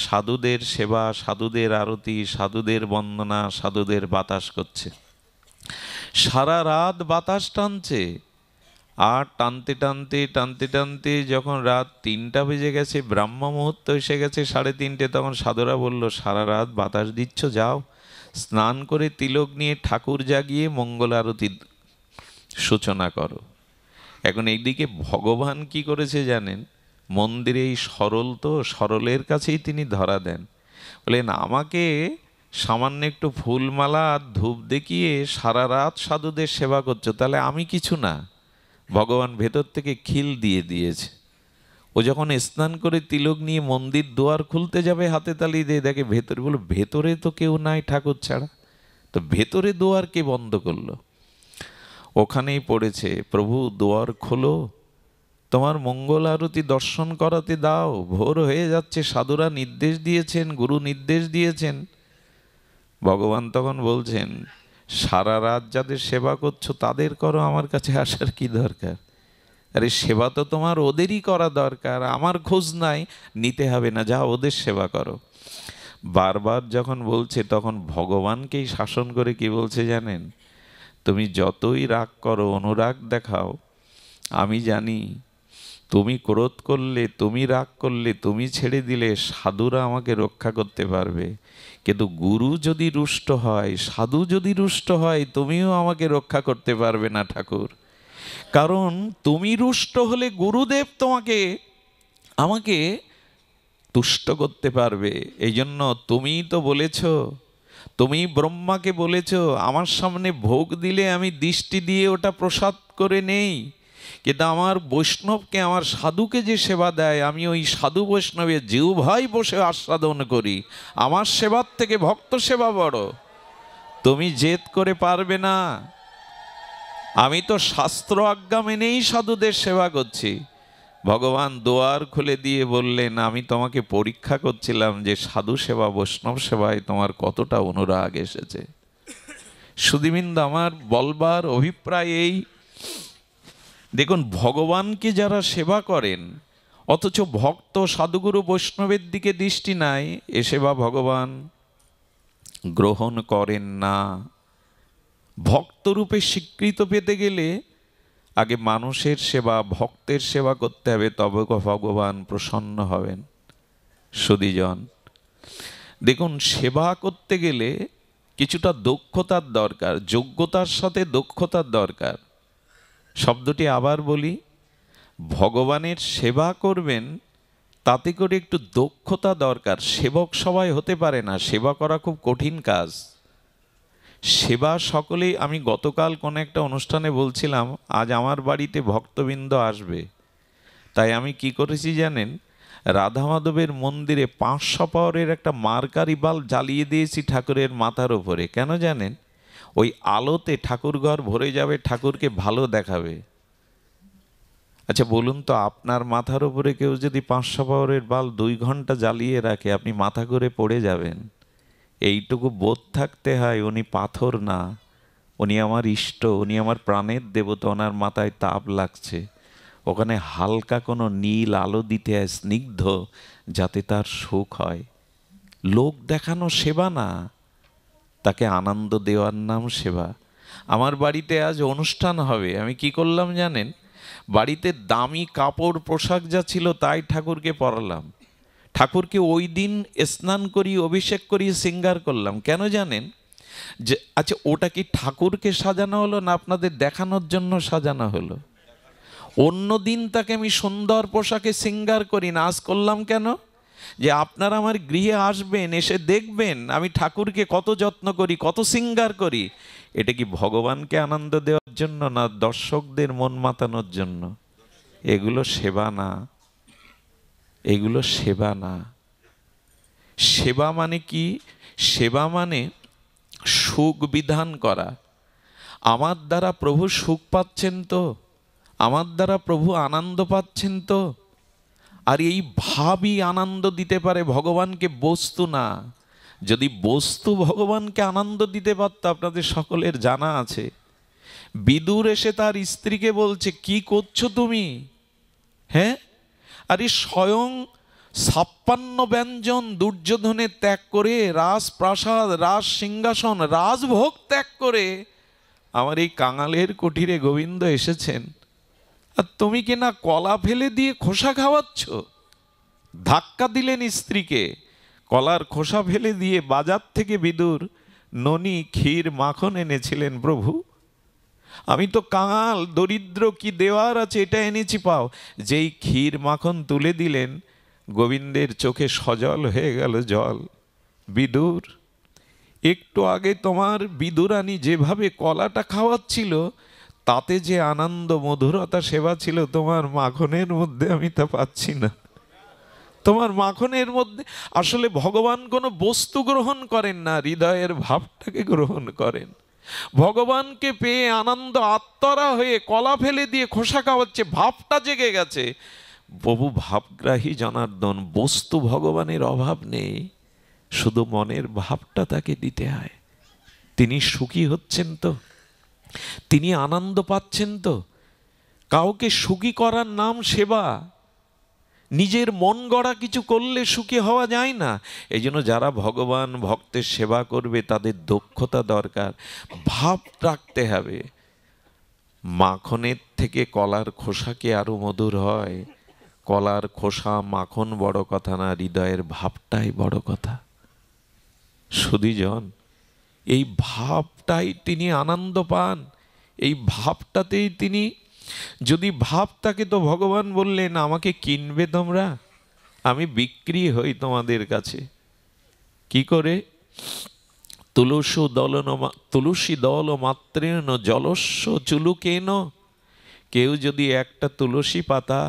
সাধুদের সেবা, সাধুদের আরতি, সাধুদের বন্দনা, সাধুদের বাতাস করছে। সারা রাত বাতাস টানছে, আর টানতে টানতে টানতে টানতে যখন রাত 3টা বেজে গেছে, ব্রাহ্ম মুহূর্ত এসে গেছে 3:30, তখন সাধুরা বলল, সারা রাত বাতাস দিচ্ছ, যাও স্নান করে তিলক নিয়ে ঠাকুর জাগিয়ে মঙ্গল আরতির সূচনা করো। এখন এইদিকে ভগবান কি করেছে জানেন, মন্দিরে এই সরল, তো সরলের কাছেই তিনি ধরা দেন। বলেন, আমাকে সামান্য একটু ফুলমালা আর ধূপ দেখিয়ে সারা রাত সাধুদের সেবা করছো, তাহলে আমি কিছু না? ভগবান ভেতর থেকে খিল দিয়ে দিয়েছে। ও যখন স্নান করে তিলক নিয়ে মন্দির দুয়ার খুলতে যাবে, হাতে তালি দিয়ে দেখে ভেতরে, বলো ভেতরে তো কেউ নাই ঠাকুর ছাড়া, তো ভেতরে দুয়ার কে বন্ধ করলো? ওখানেই পড়েছে, প্রভু দুয়ার খোলো, তোমার মঙ্গল আরতি দর্শন করাতে দাও, ভোর হয়ে যাচ্ছে, সাধুরা নির্দেশ দিয়েছেন, গুরু নির্দেশ দিয়েছেন। ভগবান তখন বলছেন, সারা রাত যাদের সেবা করছো তাদের করো, আমার কাছে আসার কি দরকার? আরে সেবা তো তোমার ওদেরই করা দরকার, আমার খোঁজ নাই, নিতে হবে না, যা ওদের সেবা করো। বারবার যখন বলছে, তখন ভগবানকেই শাসন করে কি বলছে জানেন, তুমি যতই রাগ করো, অনুরাগ দেখাও, আমি জানি তুমি ক্রোধ করলে, তুমি রাগ করলে, তুমি ছেড়ে দিলে সাধুরা আমাকে রক্ষা করতে পারবে, কিন্তু গুরু যদি রুষ্ট হয়, সাধু যদি রুষ্ট হয়, তুমিও আমাকে রক্ষা করতে পারবে না ঠাকুর। কারণ তুমি রুষ্ট হলে গুরুদেব আমাকে তুষ্ট করতে পারবে। এই জন্য তুমিই তো বলেছ, তুমি ব্রহ্মাকে বলেছ আমার সামনে ভোগ দিলে আমি দৃষ্টি দিয়ে ওটা প্রসাদ করে নেই, কিন্তু আমার বৈষ্ণবকে, আমার সাধুকে যে সেবা দেয়, আমি ওই সাধু বৈষ্ণবের জিহ্বায় বসে আস্বাদন করি। আমার সেবার থেকে ভক্ত সেবা বড়। তুমি জেদ করে পারবে না। আমি তো শাস্ত্র আজ্ঞা মেনেই সাধুদের সেবা করছি। ভগবান দুয়ার খুলে দিয়ে বললেন, আমি তোমাকে পরীক্ষা করছিলাম যে সাধু সেবা, বৈষ্ণব সেবায় তোমার কতটা অনুরাগ এসেছে। সুধীবৃন্দ, আমার বলবার অভিপ্রায় এই, দেখুন ভগবানকে যারা সেবা করেন অথচ ভক্ত সাধুগুরু বৈষ্ণবের দিকে দৃষ্টি নাই, এ সেবা ভগবান গ্রহণ করেন না। ভক্তরূপে স্বীকৃত পেতে গেলে আগে মানুষের সেবা, ভক্তের সেবা করতে হবে, তবে ভগবান প্রসন্ন হবেন। সুধীজন, দেখুন সেবা করতে গেলে কিছুটা দক্ষতার দরকার, যোগ্যতার সাথে দক্ষতার দরকার। শব্দটি আবার বলি, ভগবানের সেবা করবেন তাতে করে একটু দক্ষতা দরকার। সেবক সবাই হতে পারে না, সেবা করা খুব কঠিন কাজ। সেবা সকলেই, আমি গতকাল কোনো একটা অনুষ্ঠানে বলছিলাম, আজ আমার বাড়িতে ভক্তবৃন্দ আসবে, তাই আমি কি করেছি জানেন, রাধা মাধবের মন্দিরে 500 পাওয়ারের একটা মার্কারি বাল্ব জ্বালিয়ে দিয়েছি ঠাকুরের মাথার ওপরে। কেন জানেন? ওই আলোতে ঠাকুর ঘর ভরে যাবে, ঠাকুরকে ভালো দেখাবে। আচ্ছা বলুন তো, আপনার মাথার উপরে কেউ যদি 500 পাওয়ারের বাল্ব 2 ঘন্টা জ্বালিয়ে রাখে, আপনি মাথা করে পড়ে যাবেন। এইটুকু বোধ থাকতে হয়, উনি পাথর না, উনি আমার ইষ্ট, উনি আমার প্রাণের দেবতা, ওনার মাথায় তাপ লাগছে, ওখানে হালকা কোনো নীল আলো দিতে হয়, স্নিগ্ধ, যাতে তার সুখ হয়। লোক দেখানো সেবা না, তাকে আনন্দ দেওয়ার নাম সেবা। আমার বাড়িতে আজ অনুষ্ঠান হবে, আমি কি করলাম জানেন, বাড়িতে দামি কাপড় পোশাক যা ছিল তাই ঠাকুরকে পরালাম। ঠাকুরকে ওই দিন স্নান করি, অভিষেক করি, শৃঙ্গার করলাম। কেন জানেন? যে আচ্ছা, ওটা কি ঠাকুরকে সাজানো হলো না আপনাদের দেখানোর জন্য সাজানো হলো? অন্য দিন তাকে আমি সুন্দর পোশাকে শৃঙ্গার করি না, আজ করলাম কেন? যে আপনারা আমার গৃহে আসবেন, এসে দেখবেন আমি ঠাকুরকে কত যত্ন করি, কত শৃঙ্গার করি। এটা কি ভগবানকে আনন্দ দেওয়ার জন্য না দর্শকদের মন মাতানোর জন্য? এগুলো সেবা না, এগুলো সেবা না। সেবা মানে কি? সেবা মানে সুখ বিধান করা। আমার দ্বারা প্রভু সুখ পাচ্ছেন তো, আমার দ্বারা প্রভু আনন্দ পাচ্ছেন তো, আর এই ভাবই আনন্দ দিতে পারে ভগবানকে, বস্তু না। যদি বস্তু ভগবানকে আনন্দ দিতে পারত, আপনাদের সকলের জানা আছে, বিদুর এসে তার স্ত্রীকে বলছে, কি করছো তুমি? হ্যাঁ, আরে স্বয়ং 56 ব্যঞ্জন দুর্যোধনের ত্যাগ করে, রাজপ্রাসাদ, রাজ সিংহাসন, রাজভোগ ত্যাগ করে আমার এই কাঙালের কুটিরে গোবিন্দ এসেছেন, আর তুমি কি না কলা ফেলে দিয়ে খোসা খাওয়াচ্ছ? ধাক্কা দিলেন স্ত্রীকে, কলার খোসা ফেলে দিয়ে বাজার থেকে বিদুর ননি, ক্ষীর, মাখন এনেছিলেন। প্রভু, আমি তো কাঙাল, দরিদ্র, কি দেওয়ার আছে এটা এনেছি পাও। যেই ক্ষীর মাখন তুলে দিলেন, গোবিন্দের চোখে সজল হয়ে গেল জল। বিদুর, একটু আগে তোমার বিদুরানী যেভাবে কলাটা খাওয়াচ্ছিল, তাতে যে আনন্দ মধুরতা সেবা ছিল, তোমার মাখনের মধ্যে আমি তা পাচ্ছি না। তোমার মাখনের মধ্যে আসলে ভগবান কোনো বস্তু গ্রহণ করেন না, হৃদয়ের ভাবটাকে গ্রহণ করেন। ভগবানকে পেয়ে আনন্দ আত্মরা হয়ে কলা ফেলে দিয়ে খোসা খাওয়াচ্ছে, ভাবটা জেগে গেছে। প্রভু ভাবগ্রাহী জনার্দন, বস্তু ভগবানের অভাব নেই, শুধু মনের ভাবটা তাকে দিতে হয়। তিনি সুখী হচ্ছেন তো, তিনি আনন্দ পাচ্ছেন তো। কাউকে সুখী করার নাম সেবা। নিজের মন গড়া কিছু করলে সুখী হওয়া যায় না। এই জন্য যারা ভগবান ভক্তের সেবা করবে, তাদের দক্ষতা দরকার, ভাব রাখতে হবে। মাখনের থেকে কলার খোসাকে আরো মধুর হয়। কলার খোসা মাখন বড় কথা না, হৃদয়ের ভাবটাই বড় কথা। সুধীজন, এই ভাবটাই তিনি আনন্দ পান, এই ভাবটাতেই তিনি, যদি ভাব থাকে তো ভগবান বললেন, আমাকে কিনবে তোমরা, আমি বিক্রি হই তোমাদের কাছে। কি করে? তুলসী দল মাত্রেন জলস্য চুলুকেন। কেউ যদি একটা তুলসী পাতা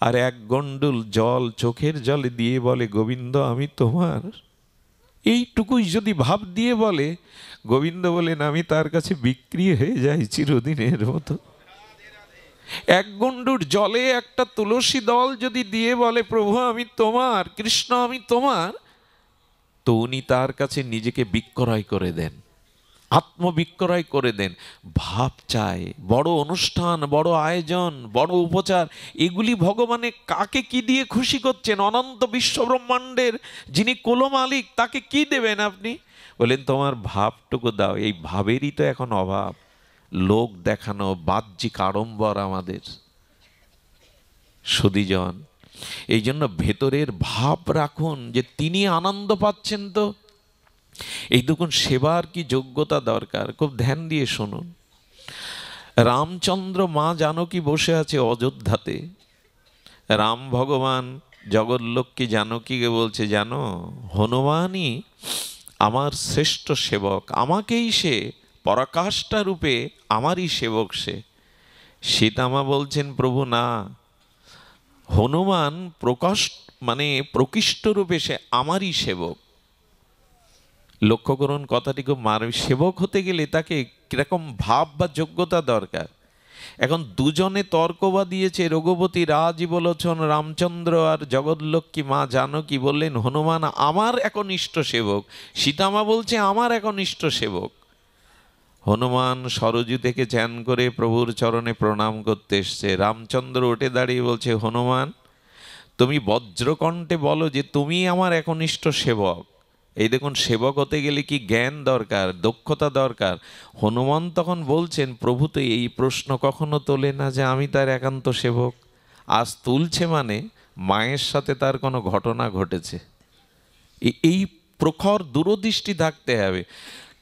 আর 1 গন্ডুল জল চোখের জলে দিয়ে বলে, গোবিন্দ আমি তোমার, এইটুকুই যদি ভাব দিয়ে বলে, গোবিন্দ বলেন, আমি তার কাছে বিক্রি হয়ে যাই চিরদিনের মতো। 1 গন্ডুর জলে একটা তুলসী দল যদি দিয়ে বলে, প্রভু আমি তোমার, কৃষ্ণ আমি তোমার, তো উনি তার কাছে নিজেকে বিক্রয় করে দেন, আত্মবিক্রয় করে দেন। ভাব চাই। বড় অনুষ্ঠান, বড় আয়োজন, বড় উপচার, এগুলি ভগবানে কাকে কি দিয়ে খুশি করছেন? অনন্ত বিশ্ব ব্রহ্মাণ্ডের যিনি কুল মালিক, তাকে কি দেবেন আপনি? বলেন তোমার ভাবটুকু দাও। এই ভাবেরই তো এখন অভাব। লোক দেখানো, বাহ্যিক আড়ম্বর আমাদের। সুধীজন, এই জন্য ভেতরের ভাব রাখুন যে তিনি আনন্দ পাচ্ছেন তো। এই দেখুন সেবার কি যোগ্যতা দরকার, খুব ধ্যান দিয়ে শুনুন। রামচন্দ্র মা জানকী বসে আছে অযোধ্যাতে। রাম ভগবান জগৎলক্ষ্মী জানকীকে বলছে, জানো হনুমানই আমার শ্রেষ্ঠ সেবক, আমাকেই সে পরাকাষ্ঠা রূপে, আমারই সেবক সে। সীতামা বলছেন, প্রভু না, হনুমান প্রকৃষ্ট রূপে সে আমারই সেবক। লক্ষ্য করুন কথাটি খুব সেবক হতে গেলে তাকে কিরকম ভাব বা যোগ্যতা দরকার। এখন দুজনে তর্ক দিয়েছে। রঘুপতি রাজীবলোচন রামচন্দ্র আর জগৎলক্ষ্মী মা জানকী বললেন, হনুমান আমার একনিষ্ঠ সেবক। সীতামা বলছে আমার একনিষ্ঠ সেবক। হনুমান সরজু থেকে ধ্যান করে প্রভুর চরণে প্রণাম করতে এসছে। রামচন্দ্র উঠে দাঁড়িয়ে বলছে, হনুমান তুমি বজ্রকণ্ঠে বলো যে তুমি আমার একনিষ্ঠ সেবক। এই দেখুন, সেবক হতে গেলে কি জ্ঞান দরকার, দক্ষতা দরকার। হনুমান তখন বলছেন, প্রভু তো এই প্রশ্ন কখনো তোলে না যে আমি তার একান্ত সেবক। আজ তুলছে মানে মায়ের সাথে তার কোনো ঘটনা ঘটেছে। এই প্রখর দূরদৃষ্টি থাকতে হবে।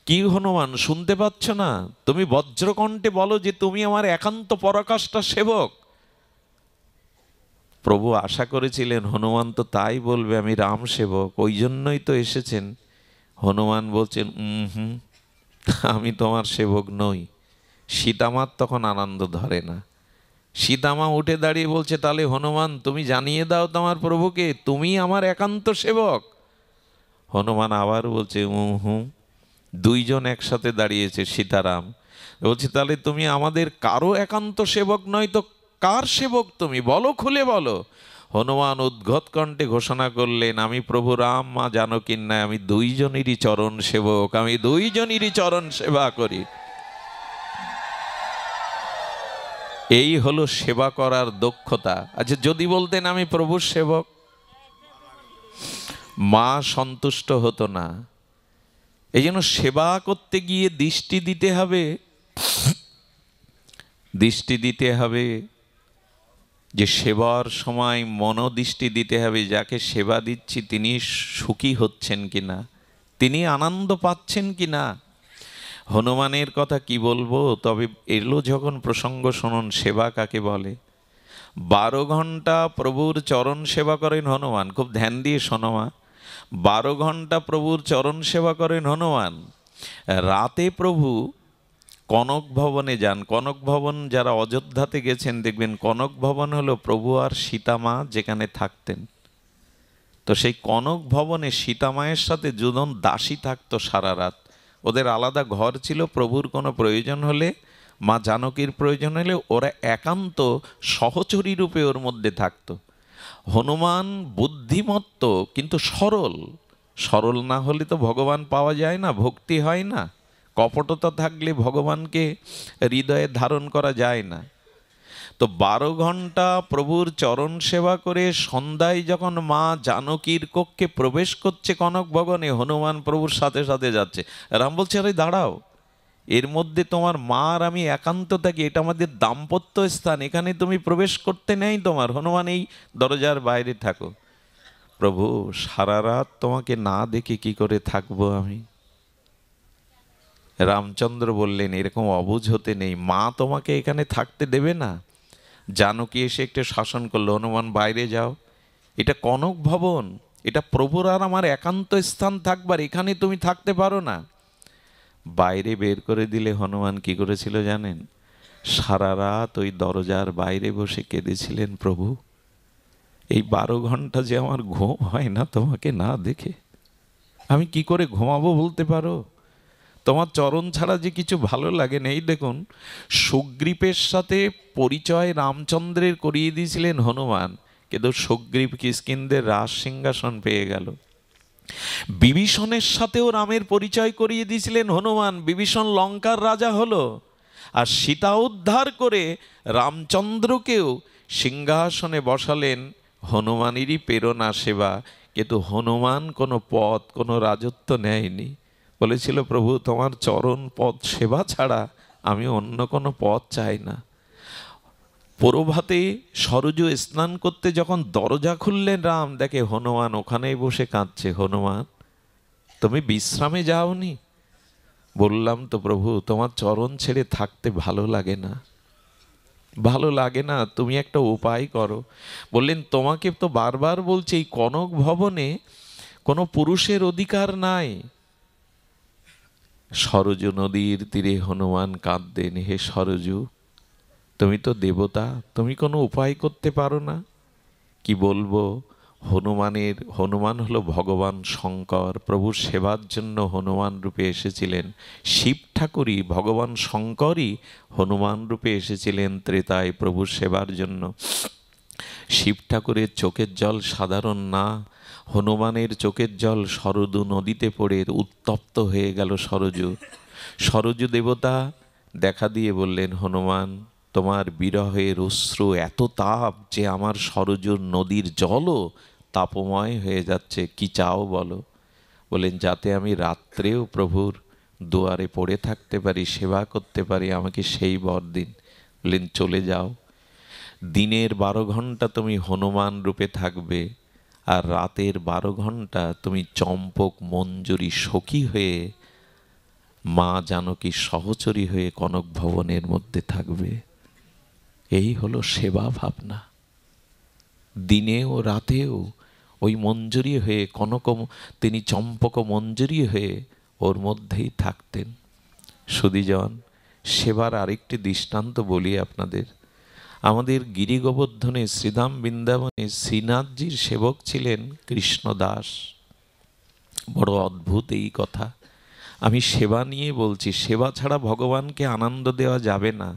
কি হনুমান শুনতে পাচ্ছ না? তুমি বজ্রকণ্ঠে বলো যে তুমি আমার একান্ত পরাকাষ্ঠা সেবক। প্রভু আশা করেছিলেন হনুমান তো তাই বলবে, আমি রাম সেবক, ওই জন্যই তো এসেছেন। হনুমান বলছেন, আমি তোমার সেবক নই। সীতামার তখন আনন্দ ধরে না। সীতামা উঠে দাঁড়িয়ে বলছে, তাহলে হনুমান তুমি জানিয়ে দাও তোমার প্রভুকে তুমি আমার একান্ত সেবক। হনুমান আবার বলছে, দুইজন একসাথে দাঁড়িয়েছে, সীতারাম বলছে, তাহলে তুমি আমাদের কারো একান্ত সেবক নয় তো কার সেবক তুমি? বলো, খুলে বলো। হনুমান উদ্গত কণ্ঠে ঘোষণা করলেন, আমি প্রভু রাম মা জানকীর ন্যায় আমি দুইজনেরই চরণ সেবক, আমি দুইজনেরই চরণ সেবা করি। এই হলো সেবা করার দক্ষতা। আচ্ছা, যদি বলতেন আমি প্রভুর সেবক, মা সন্তুষ্ট হতো না। এই জন্য সেবা করতে গিয়ে দৃষ্টি দিতে হবে, দৃষ্টি দিতে হবে যে সেবার সময় মনোদৃষ্টি দিতে হবে, যাকে সেবা দিচ্ছি তিনি সুখী হচ্ছেন কিনা, তিনি আনন্দ পাচ্ছেন কিনা। হনুমানের কথা কি বলবো, তবে এলো যখন প্রসঙ্গ শুনুন, সেবা কাকে বলে। 12 ঘন্টা প্রভুর চরণ সেবা করেন হনুমান, খুব ধ্যান দিয়ে শোনো মা। 12 ঘন্টা প্রভুর চরণ সেবা করেন হনুমান। রাতে প্রভু কনক ভবনে যান। কনক ভবন যারা অযোধ্যাতে গেছেন দেখবেন, কনক ভবন হলো প্রভু আর সীতামা যেখানে থাকতেন। তো সেই কনক ভবনে সীতামায়ের সাথে দুজন দাসী থাকতো সারা রাত। ওদের আলাদা ঘর ছিল, প্রভুর কোনো প্রয়োজন হলে, মা জানকীর প্রয়োজন হলে ওরা একান্ত সহচরী রূপে ওর মধ্যে থাকতো। হনুমান বুদ্ধিমত্ত কিন্তু সরল। সরল না হলে তো ভগবান পাওয়া যায় না, ভক্তি হয় না। কপটতা থাকলে ভগবানকে হৃদয়ে ধারণ করা যায় না। তো 12 ঘন্টা প্রভুর চরণ সেবা করে সন্ধ্যায় যখন মা জানকীর কক্ষে প্রবেশ করছে কনক ভবনে, হনুমান প্রভুর সাথে সাথে যাচ্ছে। রাম বলছে, আরে দাঁড়াও, এর মধ্যে তোমার মা আর আমি একান্ত থাকি, এটা আমাদের দাম্পত্য স্থান, এখানে তুমি প্রবেশ করতে নেই তোমার। হনুমান এই দরজার বাইরে থাকো। প্রভু, সারা রাত তোমাকে না দেখে কি করে থাকবো আমি। রামচন্দ্র বললেন, এরকম অবুঝ হতে নেই, মা তোমাকে এখানে থাকতে দেবে না। জানকী এসে একটু শাসন করলো, হনুমান বাইরে যাও, এটা কনক ভবন, এটা প্রভুর আর আমার একান্ত স্থান থাকবার, এখানে তুমি থাকতে পারো না। বাইরে বের করে দিলে হনুমান কি করেছিল জানেন? সারা রাত ওই দরজার বাইরে বসে কেঁদেছিলেন, প্রভু এই 12 ঘন্টা যে আমার ঘুম হয় না তোমাকে না দেখে, আমি কি করে ঘুমাবো বলতে পারো? তোমার চরণ ছাড়া যে কিছু ভালো লাগে না। এই দেখুন, সুগ্রীবের সাথে পরিচয় রামচন্দ্রের করিয়ে দিয়েছিলেন হনুমান, কিন্তু সুগ্রীব কিষ্কিন্ধ্যার রাজ সিংহাসন পেয়ে গেল। বিভীষণের সাথেও রামের পরিচয় করিয়ে দিয়েছিলেন হনুমান, বিভীষণ লঙ্কার রাজা হলো। আর সীতা উদ্ধার করে রামচন্দ্রকেও সিংহাসনে বসালেন হনুমানেরই প্রেরণা সেবা। কিন্তু হনুমান কোনো পদ, কোনো রাজত্ব নেয়নি। বলেছিল, প্রভু তোমার চরণ পদ সেবা ছাড়া আমি অন্য কোনো পদ চাই না। প্রভাতে সরযূ স্নান করতে যখন দরজা খুললেন রাম, দেখে হনুমান ওখানেই বসে কাঁদছে। হনুমান, তুমি বিশ্রামে যাওনি? বললাম তো প্রভু, তোমার চরণ ছেড়ে থাকতে ভালো লাগে না, ভালো লাগে না, তুমি একটা উপায় করো। বললেন, তোমাকে তো বারবার বলছি, এই কনক ভবনে কোনো পুরুষের অধিকার নাই। সরযূ নদীর তীরে হনুমান কাঁদতেন, হে সরযূ, তুমি তো দেবতা, তুমি কোনো উপায় করতে পারো না? কি বলবো, হনুমান হলো ভগবান শঙ্কর, প্রভুর সেবার জন্য হনুমান রূপে এসেছিলেন। শিব ঠাকুরই, ভগবান শঙ্করই হনুমান রূপে এসেছিলেন ত্রেতায় প্রভুর সেবার জন্য। শিব ঠাকুরের চোখের জল সাধারণ না, হনুমানের চোখের জল সরযূ নদীতে পড়ে উত্তপ্ত হয়ে গেল সরযূ। সরযূ দেবতা দেখা দিয়ে বললেন, হনুমান, তোমার বিরহের অশ্রু এত তাপ যে আমার সরযূর নদীর জলও তাপময় হয়ে যাচ্ছে, কি চাও বলো? বলেন, যাতে আমি রাত্রেও প্রভুর দুয়ারে পড়ে থাকতে পারি, সেবা করতে পারি, আমাকে সেই বর দিন। বললেন, চলে যাও, দিনের 12 ঘন্টা তুমি হনুমান রূপে থাকবে, আর রাতের 12 ঘন্টা তুমি চম্পক মঞ্জুরি সখী হয়ে মা জানকী সহচরী হয়ে কনক ভবনের মধ্যে থাকবে। এই হলো সেবা ভাবনা। দিনেও রাতেও ওই মঞ্জুরি হয়ে তিনি চম্পক মঞ্জুরি হয়ে ওর মধ্যেই থাকতেন। সুধীজন, সেবার আরেকটি দৃষ্টান্ত বলি আপনাদের। আমাদের গিরি গোবর্ধনে শ্রীধাম বৃন্দাবনে শ্রীনাথজির সেবক ছিলেন কৃষ্ণদাস। বড় অদ্ভুত এই কথা। আমি সেবা নিয়ে বলছি, সেবা ছাড়া ভগবানকে আনন্দ দেওয়া যাবে না,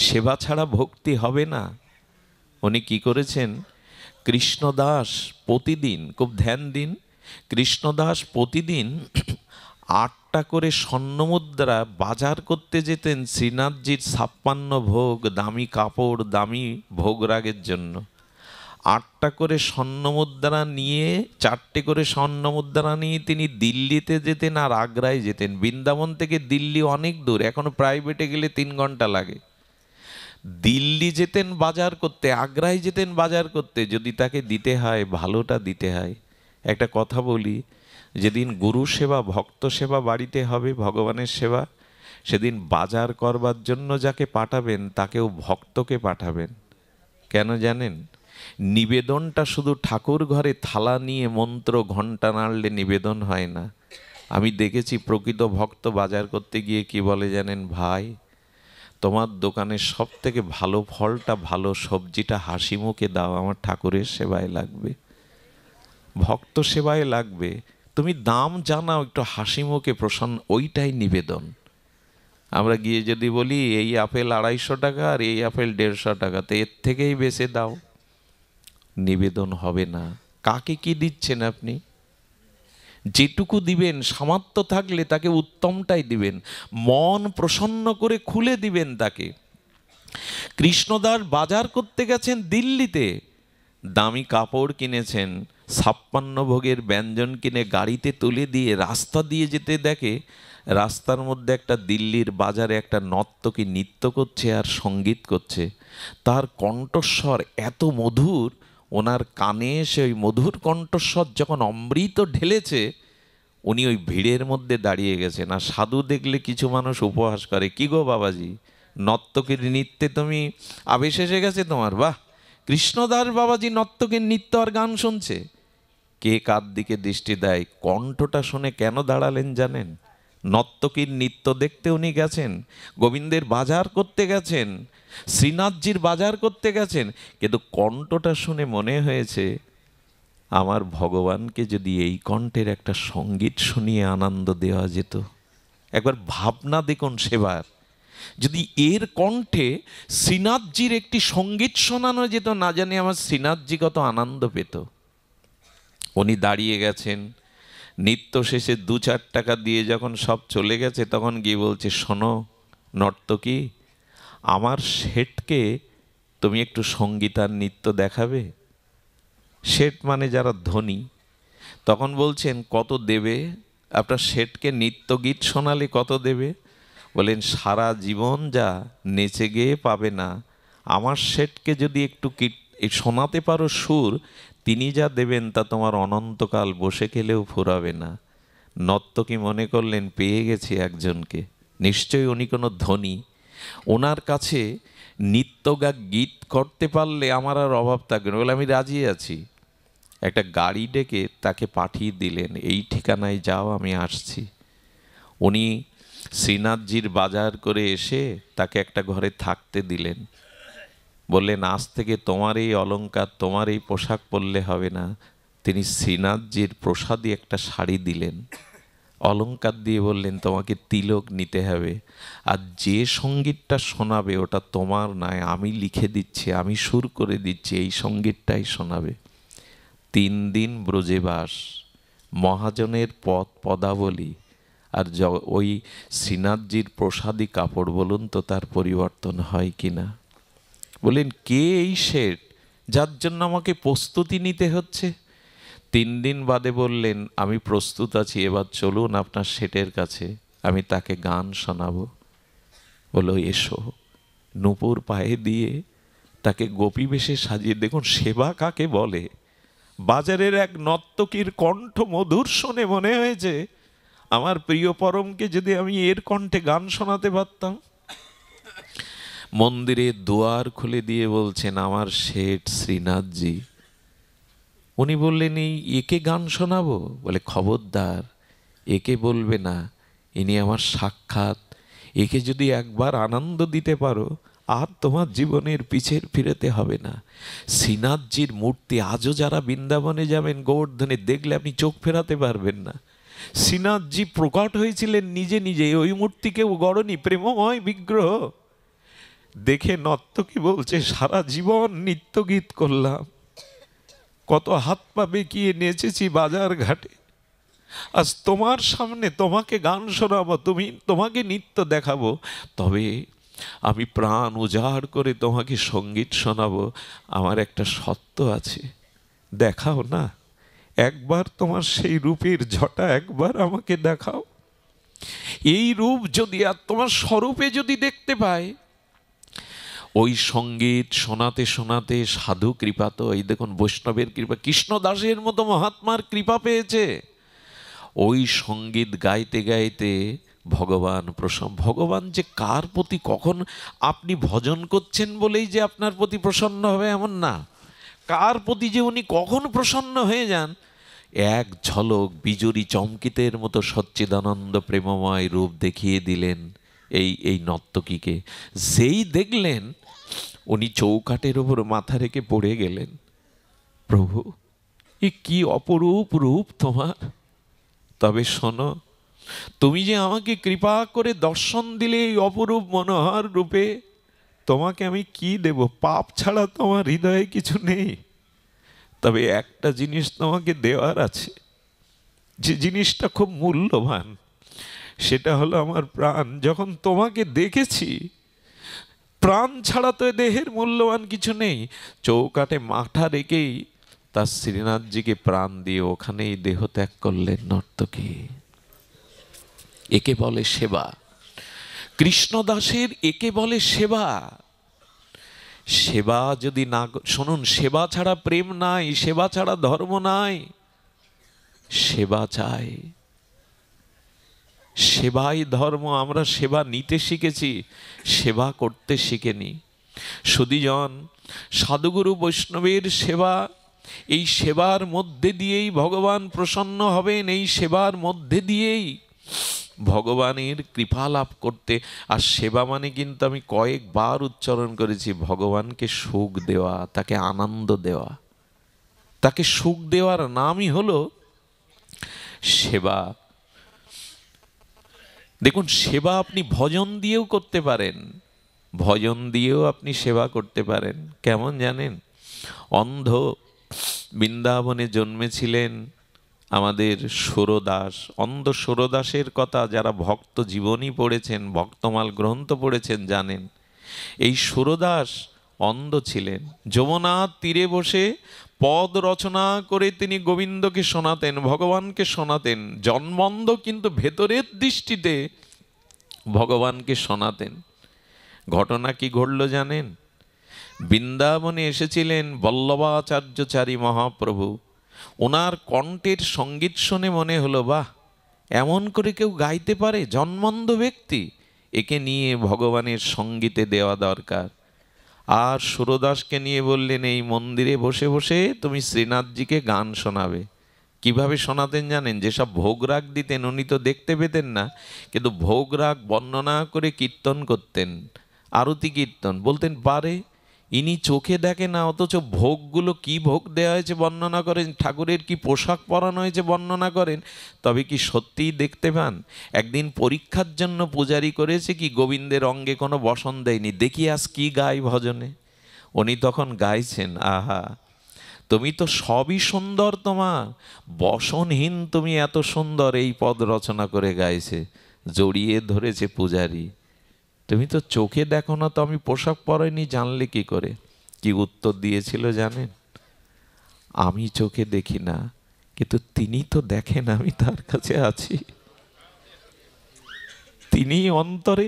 সেবা ছাড়া ভক্তি হবে না। উনি কি করেছেন, কৃষ্ণদাস প্রতিদিন, খুব ধ্যান দিন, কৃষ্ণদাস প্রতিদিন 8টা করে স্বর্ণমুদ্রা বাজার করতে যেতেন শ্রীনাথজির 56 ভোগ, দামি কাপড়, দামি ভোগরাগের জন্য। 8টা করে স্বর্ণমুদ্রা নিয়ে, 4টে করে স্বর্ণমুদ্রা নিয়ে তিনি দিল্লিতে যেতেন আর আগ্রায় যেতেন। বৃন্দাবন থেকে দিল্লি অনেক দূর, এখনো প্রাইভেটে গেলে 3 ঘন্টা লাগে। দিল্লি যেতেন বাজার করতে, আগ্রায় যেতেন বাজার করতে। যদি তাকে দিতে হয়, ভালোটা দিতে হয়। একটা কথা বলি, যেদিন গুরু সেবা, ভক্ত সেবা বাড়িতে হবে, ভগবানের সেবা, সেদিন বাজার করবার জন্য যাকে পাঠাবেন তাকেও ভক্তকে পাঠাবেন। কেন জানেন? নিবেদনটা শুধু ঠাকুর ঘরে থালা নিয়ে মন্ত্র ঘণ্টা নাড়লে নিবেদন হয় না। আমি দেখেছি প্রকৃত ভক্ত বাজার করতে গিয়ে কি বলে জানেন? ভাই, তোমার দোকানের সব থেকে ভালো ফলটা, ভালো সবজিটা হাসি মুখে দাও, আমার ঠাকুরের সেবায় লাগবে, ভক্ত সেবায় লাগবে। তুমি দাম জানাও, একটু হাসি মুখে প্রসন্ন, ওইটাই নিবেদন। আমরা গিয়ে যদি বলি এই আপেল 250 টাকা আর এই আপেল 150 টাকা, তো এর থেকেই বেশি দাও, নিবেদন হবে না। কাকে কি দিচ্ছেন আপনি? যেটুকু দিবেন, সামর্থ্য থাকলে তাকে উত্তমটাই দিবেন, মন প্রসন্ন করে খুলে দিবেন তাকে। কৃষ্ণদাস বাজার করতে গেছেন দিল্লিতে, দামি কাপড় কিনেছেন, 56 ভোগের ব্যঞ্জন কিনে গাড়িতে তুলে দিয়ে রাস্তা দিয়ে যেতে দেখে রাস্তার মধ্যে একটা দিল্লির বাজারে একটা নর্তকী নৃত্য করছে আর সঙ্গীত করছে। তার কণ্ঠস্বর এত মধুর, ওনার কানে এসে ওই মধুর কণ্ঠস্বর যখন অমৃত ঢেলেছে, উনি ওই ভিড়ের মধ্যে দাঁড়িয়ে গেছেন। আর সাধু দেখলে কিছু মানুষ উপহাস করে, কি গো বাবাজি, নর্তকীর নৃত্যে তুমি আবেশ এসে গেছে তোমার, বাহ! কৃষ্ণদাস বাবাজি নর্তকীর নৃত্য আর গান শুনছে। কে কার দিকে দৃষ্টি দেয়? কণ্ঠটা শুনে কেন দাঁড়ালেন জানেন? নর্তকীর নৃত্য দেখতে উনি গেছেন, গোবিন্দের বাজার করতে গেছেন, শ্রীনাথজির বাজার করতে গেছেন, কিন্তু কণ্ঠটা শুনে মনে হয়েছে আমার ভগবানকে যদি এই কণ্ঠের একটা সঙ্গীত শুনিয়ে আনন্দ দেওয়া যেত। একবার ভাবনা দেখুন সেবার, যদি এর কণ্ঠে শ্রীনাথজির একটি সঙ্গীত শোনানো যেত, না জানি আমার শ্রীনাথজি কত আনন্দ পেত। উনি দাঁড়িয়ে গেছেন, নৃত্য শেষে 2-4 টাকা দিয়ে যখন সব চলে গেছে, তখন গিয়ে বলছে, শোনো নর্তকী, আমার শেঠকে তুমি একটু সঙ্গীত আর নৃত্য দেখাবে। শেঠ মানে যারা ধনী। তখন বলছেন, কত দেবে? আপনার শেঠকে নৃত্য গীত শোনালে কত দেবে? বলেন, সারা জীবন যা নেচে গেয়ে পাবে না, আমার শেঠকে যদি একটু শোনাতে পারো সুর, তিনি যা দেবেন তা তোমার অনন্তকাল বসে খেলেও ফুরাবে না। নর্তকী মনে করলেন পেয়ে গেছি একজনকে, নিশ্চয়ই উনি কোনো ধনী, ওনার কাছে নৃত্য গীত করতে পারলে আমার আর অভাব থাকবে না। বলে, আমি রাজি আছি। একটা গাড়ি ডেকে তাকে পাঠিয়ে দিলেন, এই ঠিকানায় যাও, আমি আসছি। উনি শ্রীনাথজির বাজার করে এসে তাকে একটা ঘরে থাকতে দিলেন। বললেন, আজ থেকে তোমার এই অলংকার, তোমার এই পোশাক পরলে হবে না। তিনি শ্রীনাথজির প্রসাদী একটা শাড়ি দিলেন, অলংকার দিয়ে বললেন, তোমাকে তিলক নিতে হবে, আর যে সঙ্গীতটা শোনাবে ওটা তোমার নয়, আমি লিখে দিচ্ছি, আমি সুর করে দিচ্ছি, এই সঙ্গীতটাই শোনাবে। 3 দিন ব্রজেবাস, মহাজনের পদাবলী, আর ওই শ্রীনাথজির প্রসাদী কাপড়, বলুন তো তার পরিবর্তন হয় কি না? বলেন, কে এই শেঠ যার জন্য আমাকে প্রস্তুতি নিতে হচ্ছে? 3 দিন বাদে বললেন, আমি প্রস্তুত আছি, এবার চলুন আপনার শেঠের কাছে, আমি তাকে গান শোনাবো। বলো, এসো। নূপুর পায়ে দিয়ে তাকে গোপী বেশে সাজিয়ে, দেখুন সেবা কাকে বলে। বাজারের এক নর্তকীর কণ্ঠ মধুর শুনে মনে হয়েছে আমার প্রিয় পরমকে যদি আমি এর কণ্ঠে গান শোনাতে পারতাম। মন্দিরে দুয়ার খুলে দিয়ে বলছেন, আমার শেঠ শ্রীনাথজি। উনি বললেন, একে গান শোনাবো? বলে, খবরদার, একে বলবে না, ইনি আমার সাক্ষাৎ, একে যদি একবার আনন্দ দিতে পারো আর তোমার জীবনের পিছের ফিরেতে হবে না। শ্রীনাথজির মূর্তি আজও যারা বৃন্দাবনে যাবেন গোবর্ধনে, দেখলে আপনি চোখ ফেরাতে পারবেন না। শ্রীনাথজি প্রকট হয়েছিলেন নিজে নিজে, ওই মূর্তিকেও গড়নি, প্রেমময় বিগ্রহ। দেখে নর্তকী বলছে, সারা জীবন নৃত্য গীত করলাম, কত হাত পা বেঁকিয়ে নেচেছি বাজার ঘাটে, আজ তোমার সামনে তোমাকে গান শোনাবো, তোমাকে নৃত্য দেখাবো, তবে আমি প্রাণ উজাড় করে তোমাকে সঙ্গীত শোনাবো। আমার একটা সত্য আছে, দেখাও না একবার তোমার সেই রূপের ঝটা, একবার আমাকে দেখাও। এই রূপ যদি আর তোমার স্বরূপে যদি দেখতে পাই, ওই সঙ্গীত শোনাতে শোনাতে সাধু কৃপা তো, এই দেখুন বৈষ্ণবের কৃপা, কৃষ্ণদাসের মতো মহাত্মার কৃপা পেয়েছে। ওই সঙ্গীত গাইতে গাইতে ভগবান প্রসন্ন। ভগবান যে কার প্রতি, কখন আপনি ভজন করছেন বলেই যে আপনার প্রতি প্রসন্ন হবে এমন না, কার প্রতি যে উনি কখন প্রসন্ন হয়ে যান, এক ঝলক বিজুরি চমকিতের মতো সচ্চিদানন্দ প্রেমময় রূপ দেখিয়ে দিলেন এই নর্তকীকে। যেই দেখলেন উনি চৌকাঠের ওপর মাথা রেখে পড়ে গেলেন, প্রভু এ কি অপরূপ রূপ তোমার। তবে শোনো, তুমি যে আমাকে কৃপা করে দর্শন দিলে এই অপরূপ মনোহর রূপে, তোমাকে আমি কি দেব? পাপ ছাড়া তোমার হৃদয়ে কিছু নেই। তবে একটা জিনিস তোমাকে দেওয়ার আছে, যে জিনিসটা খুব মূল্যবান, সেটা হলো আমার প্রাণ। যখন তোমাকে দেখেছি, প্রাণ ছাড়া তো দেহের মূল্যবান কিছু নেই। চৌকাঠে মাথা রেখেই তার শ্রীনাথজিকে প্রাণ দিয়ে ওখানেই দেহ ত্যাগ করলেন নর্তকী। একে বলে সেবা, কৃষ্ণদাসের একে বলে সেবা। সেবা যদি না, শুনুন, সেবা ছাড়া প্রেম নাই, সেবা ছাড়া ধর্ম নাই। সেবা চাই, সেবাই ধর্ম। আমরা সেবা নিতে শিখেছি, সেবা করতে শিখেনি। সুধীজন, সাধুগুরু বৈষ্ণবের সেবা, এই সেবার মধ্যে দিয়েই ভগবান প্রসন্ন হবেন, এই সেবার মধ্যে দিয়েই ভগবানের কৃপা লাভ করতে। আর সেবা মানে কিন্তু আমি কয়েকবার উচ্চারণ করেছি, ভগবানকে সুখ দেওয়া, তাকে আনন্দ দেওয়া, তাকে সুখ দেওয়ার নামই হলো সেবা। দেখুন, সেবা আপনি ভজন দিয়েও করতে পারেন, ভজন দিয়েও আপনি সেবা করতে পারেন। কেমন জানেন? অন্ধ বৃন্দাবনে জন্মেছিলেন আমাদের সুরদাস। অন্ধ সুরদাসের কথা যারা ভক্ত জীবনী পড়েছেন, ভক্তমাল গ্রন্থ পড়েছেন জানেন। এই সুরদাস অন্ধ ছিলেন, যমুনার তীরে বসে পদ রচনা করে তিনি গোবিন্দকে শোনাতেন, ভগবানকে শোনাতেন। জন্মন্ধ কিন্তু ভেতরের দৃষ্টিতে ভগবানকে শোনাতেন। ঘটনা কি ঘটল জানেন? বৃন্দাবনে এসেছিলেন বল্লভাচার্যচারী মহাপ্রভু। ওনার কণ্ঠের সঙ্গীত শুনে মনে হলো, বাহ, এমন করে কেউ গাইতে পারে, জন্মন্ধ ব্যক্তি, একে নিয়ে ভগবানের সঙ্গীতে দেওয়া দরকার। আর সুরদাসকে নিয়ে বললেন, এই মন্দিরে বসে বসে তুমি শ্রীনাথজিকে গান শোনাবে। কিভাবে শোনাতেন জানেন? যেসব ভোগরাগ দিতেন উনি তো দেখতে পেতেন না, কিন্তু ভোগরাগ বর্ণনা করে কীর্তন করতেন, আরতি কীর্তন। বলতেন পারে ইনি চোখে দেখে না, অথচ ভোগগুলো কি ভোগ দেওয়া হয়েছে বর্ণনা করেন, ঠাকুরের কি পোশাক পরানো হয়েছে বর্ণনা করেন। তবে কি সত্যিই দেখতে পান? একদিন পরীক্ষার জন্য পূজারি করেছে কি গোবিন্দের অঙ্গে কোনো বসন দেয়নি, দেখি আজ কি গাই ভজনে। উনি তখন গাইছেন, আহা তুমি তো সবই সুন্দর, তোমার বসনহীন তুমি এত সুন্দর, এই পদ রচনা করে গাইছে। জড়িয়ে ধরেছে পূজারি, তুমি তো চোখে দেখো না, তো আমি পোশাক পরাইনি জানলে কি করে? কি উত্তর দিয়েছিল জানেন? আমি চোখে দেখি না, কিন্তু তিনি তো দেখেন আমি তার কাছে আছি, তিনি অন্তরে।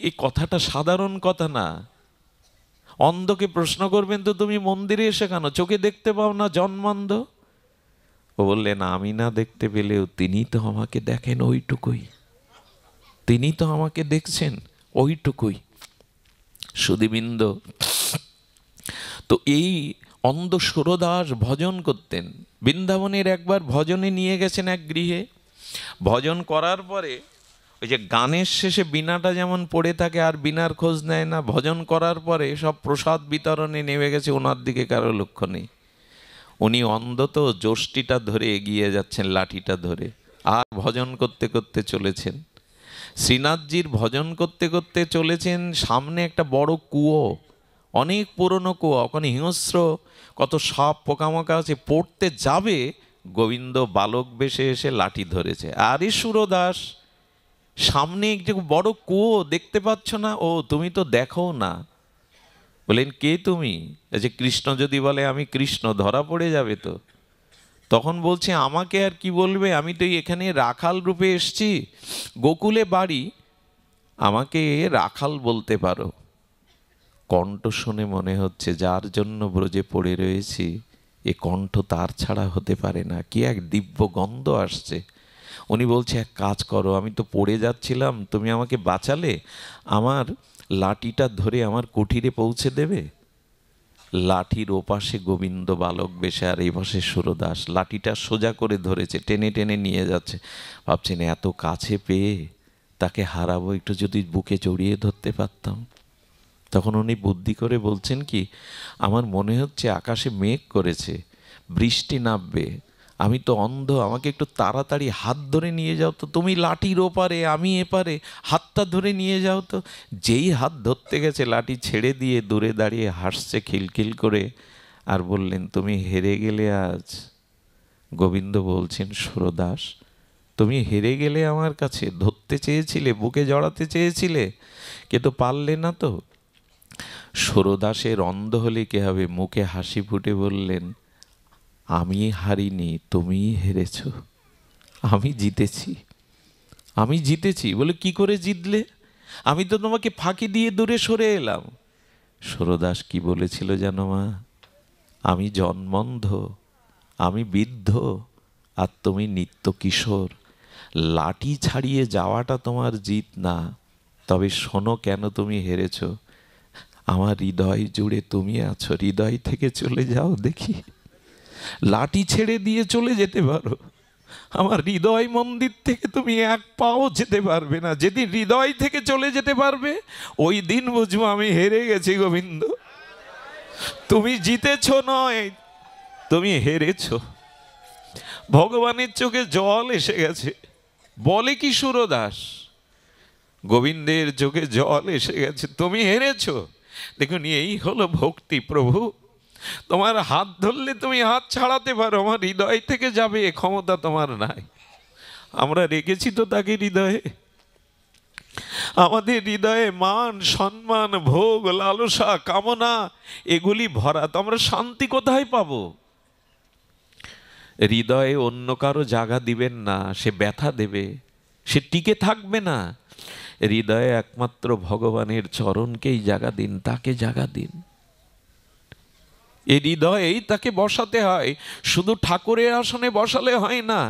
এই কথাটা সাধারণ কথা না। অন্ধকে প্রশ্ন করবেন, তো তুমি মন্দিরে এসে কেন চোখে দেখতে পাও না, জন্মান্ধ? ও বললেন, আমি না দেখতে পেলেও তিনি তো আমাকে দেখেন, ওইটুকুই, তিনি তো আমাকে দেখছেন, ওইটুকুই। সুধীবৃন্দ, তো এই অন্ধ সুরদাস ভজন করতেন। বৃন্দাবনের একবার ভজনে নিয়ে গেছেন এক গৃহে। ভজন করার পরে ওই যে গানের শেষে বীণাটা যেমন পড়ে থাকে আর বীণার খোঁজ নেয় না, ভজন করার পরে সব প্রসাদ বিতরণে নেমে গেছে, ওনার দিকে কারো লক্ষ্য নেই। উনি অন্ধ তো, যষ্টিটা ধরে এগিয়ে যাচ্ছেন লাঠিটা ধরে, আর ভজন করতে করতে চলেছেন। শ্রীনাথজির ভজন করতে করতে চলেছেন, সামনে একটা বড় কুয়ো, অনেক পুরনো কুয়া, ওখানে হিংস্র কত সাপ পোকামাকা আছে, পড়তে যাবে, গোবিন্দ বালক বেশে এসে লাঠি ধরেছে। আরে সুরদাস, সামনে একটু বড় কুয়ো দেখতে পাচ্ছ না? ও তুমি তো দেখো না। বলেন কে তুমি? যে কৃষ্ণ যদি বলে আমি কৃষ্ণ, ধরা পড়ে যাবে তো। তখন বলছে আমাকে আর কি বলবে, আমি তো এখানে রাখাল রূপে এসছি, গোকুলে বাড়ি, আমাকে রাখাল বলতে পারো। কণ্ঠ শুনে মনে হচ্ছে যার জন্য ব্রজে পড়ে রয়েছি এ কণ্ঠ তার ছাড়া হতে পারে না, কি এক দিব্য গন্ধ আসছে। উনি বলছে এক কাজ করো, আমি তো পড়ে যাচ্ছিলাম, তুমি আমাকে বাঁচালে, আমার লাঠিটা ধরে আমার কুঠিরে পৌঁছে দেবে। লাঠির ওপাশে গোবিন্দ বালক বেশে আর এই পাশে সুরদাস, লাঠিটা সোজা করে ধরেছে, টেনে টেনে নিয়ে যাচ্ছে। ভাবছেন এত কাছে পেয়ে তাকে হারাবো, একটু যদি বুকে জড়িয়ে ধরতে পারতাম। তখন উনি বুদ্ধি করে বলছেন কি, আমার মনে হচ্ছে আকাশে মেঘ করেছে, বৃষ্টি নামবে, আমি তো অন্ধ, আমাকে একটু তাড়াতাড়ি হাত ধরে নিয়ে যাও তো, তুমি লাঠির ওপারে আমি এপারে, হাতটা ধরে নিয়ে যাও তো। যেই হাত ধরতে গেছে লাঠি ছেড়ে দিয়ে দূরে দাঁড়িয়ে হাসছে খিলখিল করে, আর বললেন তুমি হেরে গেলে আজ। গোবিন্দ বলছেন সুরদাস, তুমি হেরে গেলে আমার কাছে, ধরতে চেয়েছিলে, বুকে জড়াতে চেয়েছিলে, কিন্তু পারলে না তো। সুরদাসের অন্ধ হলে কে হবে, মুখে হাসি ফুটে বললেন আমি হারিনি, তুমিই হেরেছ, আমি জিতেছি, আমি জিতেছি। বলে কি করে জিতলে? আমি তো তোমাকে ফাঁকি দিয়ে দূরে সরে এলাম। সুরদাস কি বলেছিল জানো মা, আমি জন্মন্ধ, আমি বৃদ্ধ, আর তুমি নিত্য কিশোর, লাঠি ছাড়িয়ে যাওয়াটা তোমার জিত না। তবে শোনো কেন তুমি হেরেছ, আমার হৃদয় জুড়ে তুমি আছো, হৃদয় থেকে চলে যাও দেখি। লাঠি ছেড়ে দিয়ে চলে যেতে পারো, আমার হৃদয় মন্দির থেকে তুমি এক পাও যেতে পারবে না। যেদিন হৃদয় থেকে চলে যেতে পারবে ওই দিন বুঝবো আমি হেরে গেছি গোবিন্দ। তুমি জিতেছ নয়, তুমি হেরেছ। ভগবানের চোখে জল এসে গেছে। বলে কি সুরদাস, গোবিন্দের চোখে জল এসে গেছে, তুমি হেরেছ। দেখুন এই হলো ভক্তি। প্রভু তোমার হাত ধরলে তুমি হাত ছাড়াতে পারো, আমার হৃদয় থেকে যাবে এ ক্ষমতা তোমার নাই। আমরা রেখেছি তো তাকে হৃদয়ে। আমাদের হৃদয়ে মান সম্মান ভোগ লালসা কামনা এগুলি ভরা, তো আমরা শান্তি কোথায় পাবো? হৃদয়ে অন্য কারো জায়গা দিবেন না, সে ব্যথা দেবে, সে টিকে থাকবে না। হৃদয়ে একমাত্র ভগবানের চরণকেই জায়গা দিন, তাকে জায়গা দিন। এই হৃদয়েই তাকে বসাতে হয়, শুধু ঠাকুরের আসনে বসালে হয় না,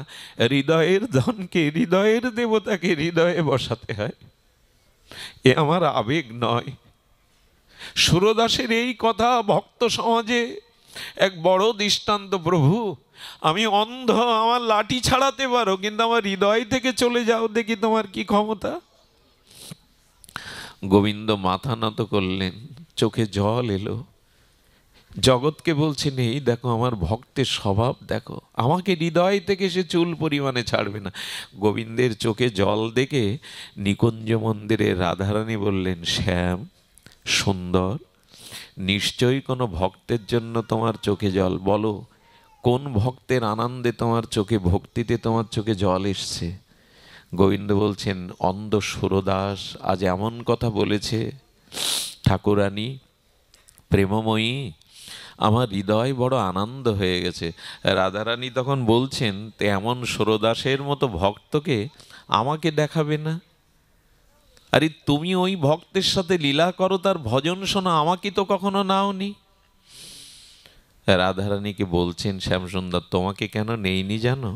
হৃদয়ের ধনকে, হৃদয়ের দেবতাকে হৃদয়ে বসাতে হয়। এ আমার আবেগ নয়। সুরদাসের এই কথা ভক্ত সমাজে এক বড় দৃষ্টান্ত। প্রভু আমি অন্ধ, আমার লাঠি ছাড়াতে পারো, কিন্তু আমার হৃদয় থেকে চলে যাও দেখি তোমার কি ক্ষমতা। গোবিন্দ মাথা নত করলেন, চোখে জল এলো, জগৎকে বলছেন এই দেখো আমার ভক্তের স্বভাব দেখো, আমাকে হৃদয় থেকে সে চুল পরিমাণে ছাড়বে না। গোবিন্দের চোখে জল দেখে নিকুঞ্জ মন্দিরে রাধারানী বললেন শ্যাম সুন্দর, নিশ্চয়ই কোনো ভক্তের জন্য তোমার চোখে জল, বলো কোন ভক্তের আনন্দে তোমার চোখে, ভক্তিতে তোমার চোখে জল এসছে। গোবিন্দ বলছেন অন্ধ সুরদাস আজ এমন কথা বলেছে, ঠাকুরানী প্রেমময়ী, আমার হৃদয় বড় আনন্দ হয়ে গেছে। রাধারানী তখন বলছেন এমন সুরদাসের মতো ভক্তকে আমাকে দেখাবে না? আরে তুমি ওই ভক্তের সাথে লীলা করো, তার ভজন শোনো, আমাকে তো কখনো নাওনি। রাধারানীকে বলছেন শ্যামসুন্দর তোমাকে কেন নেইনি জানো,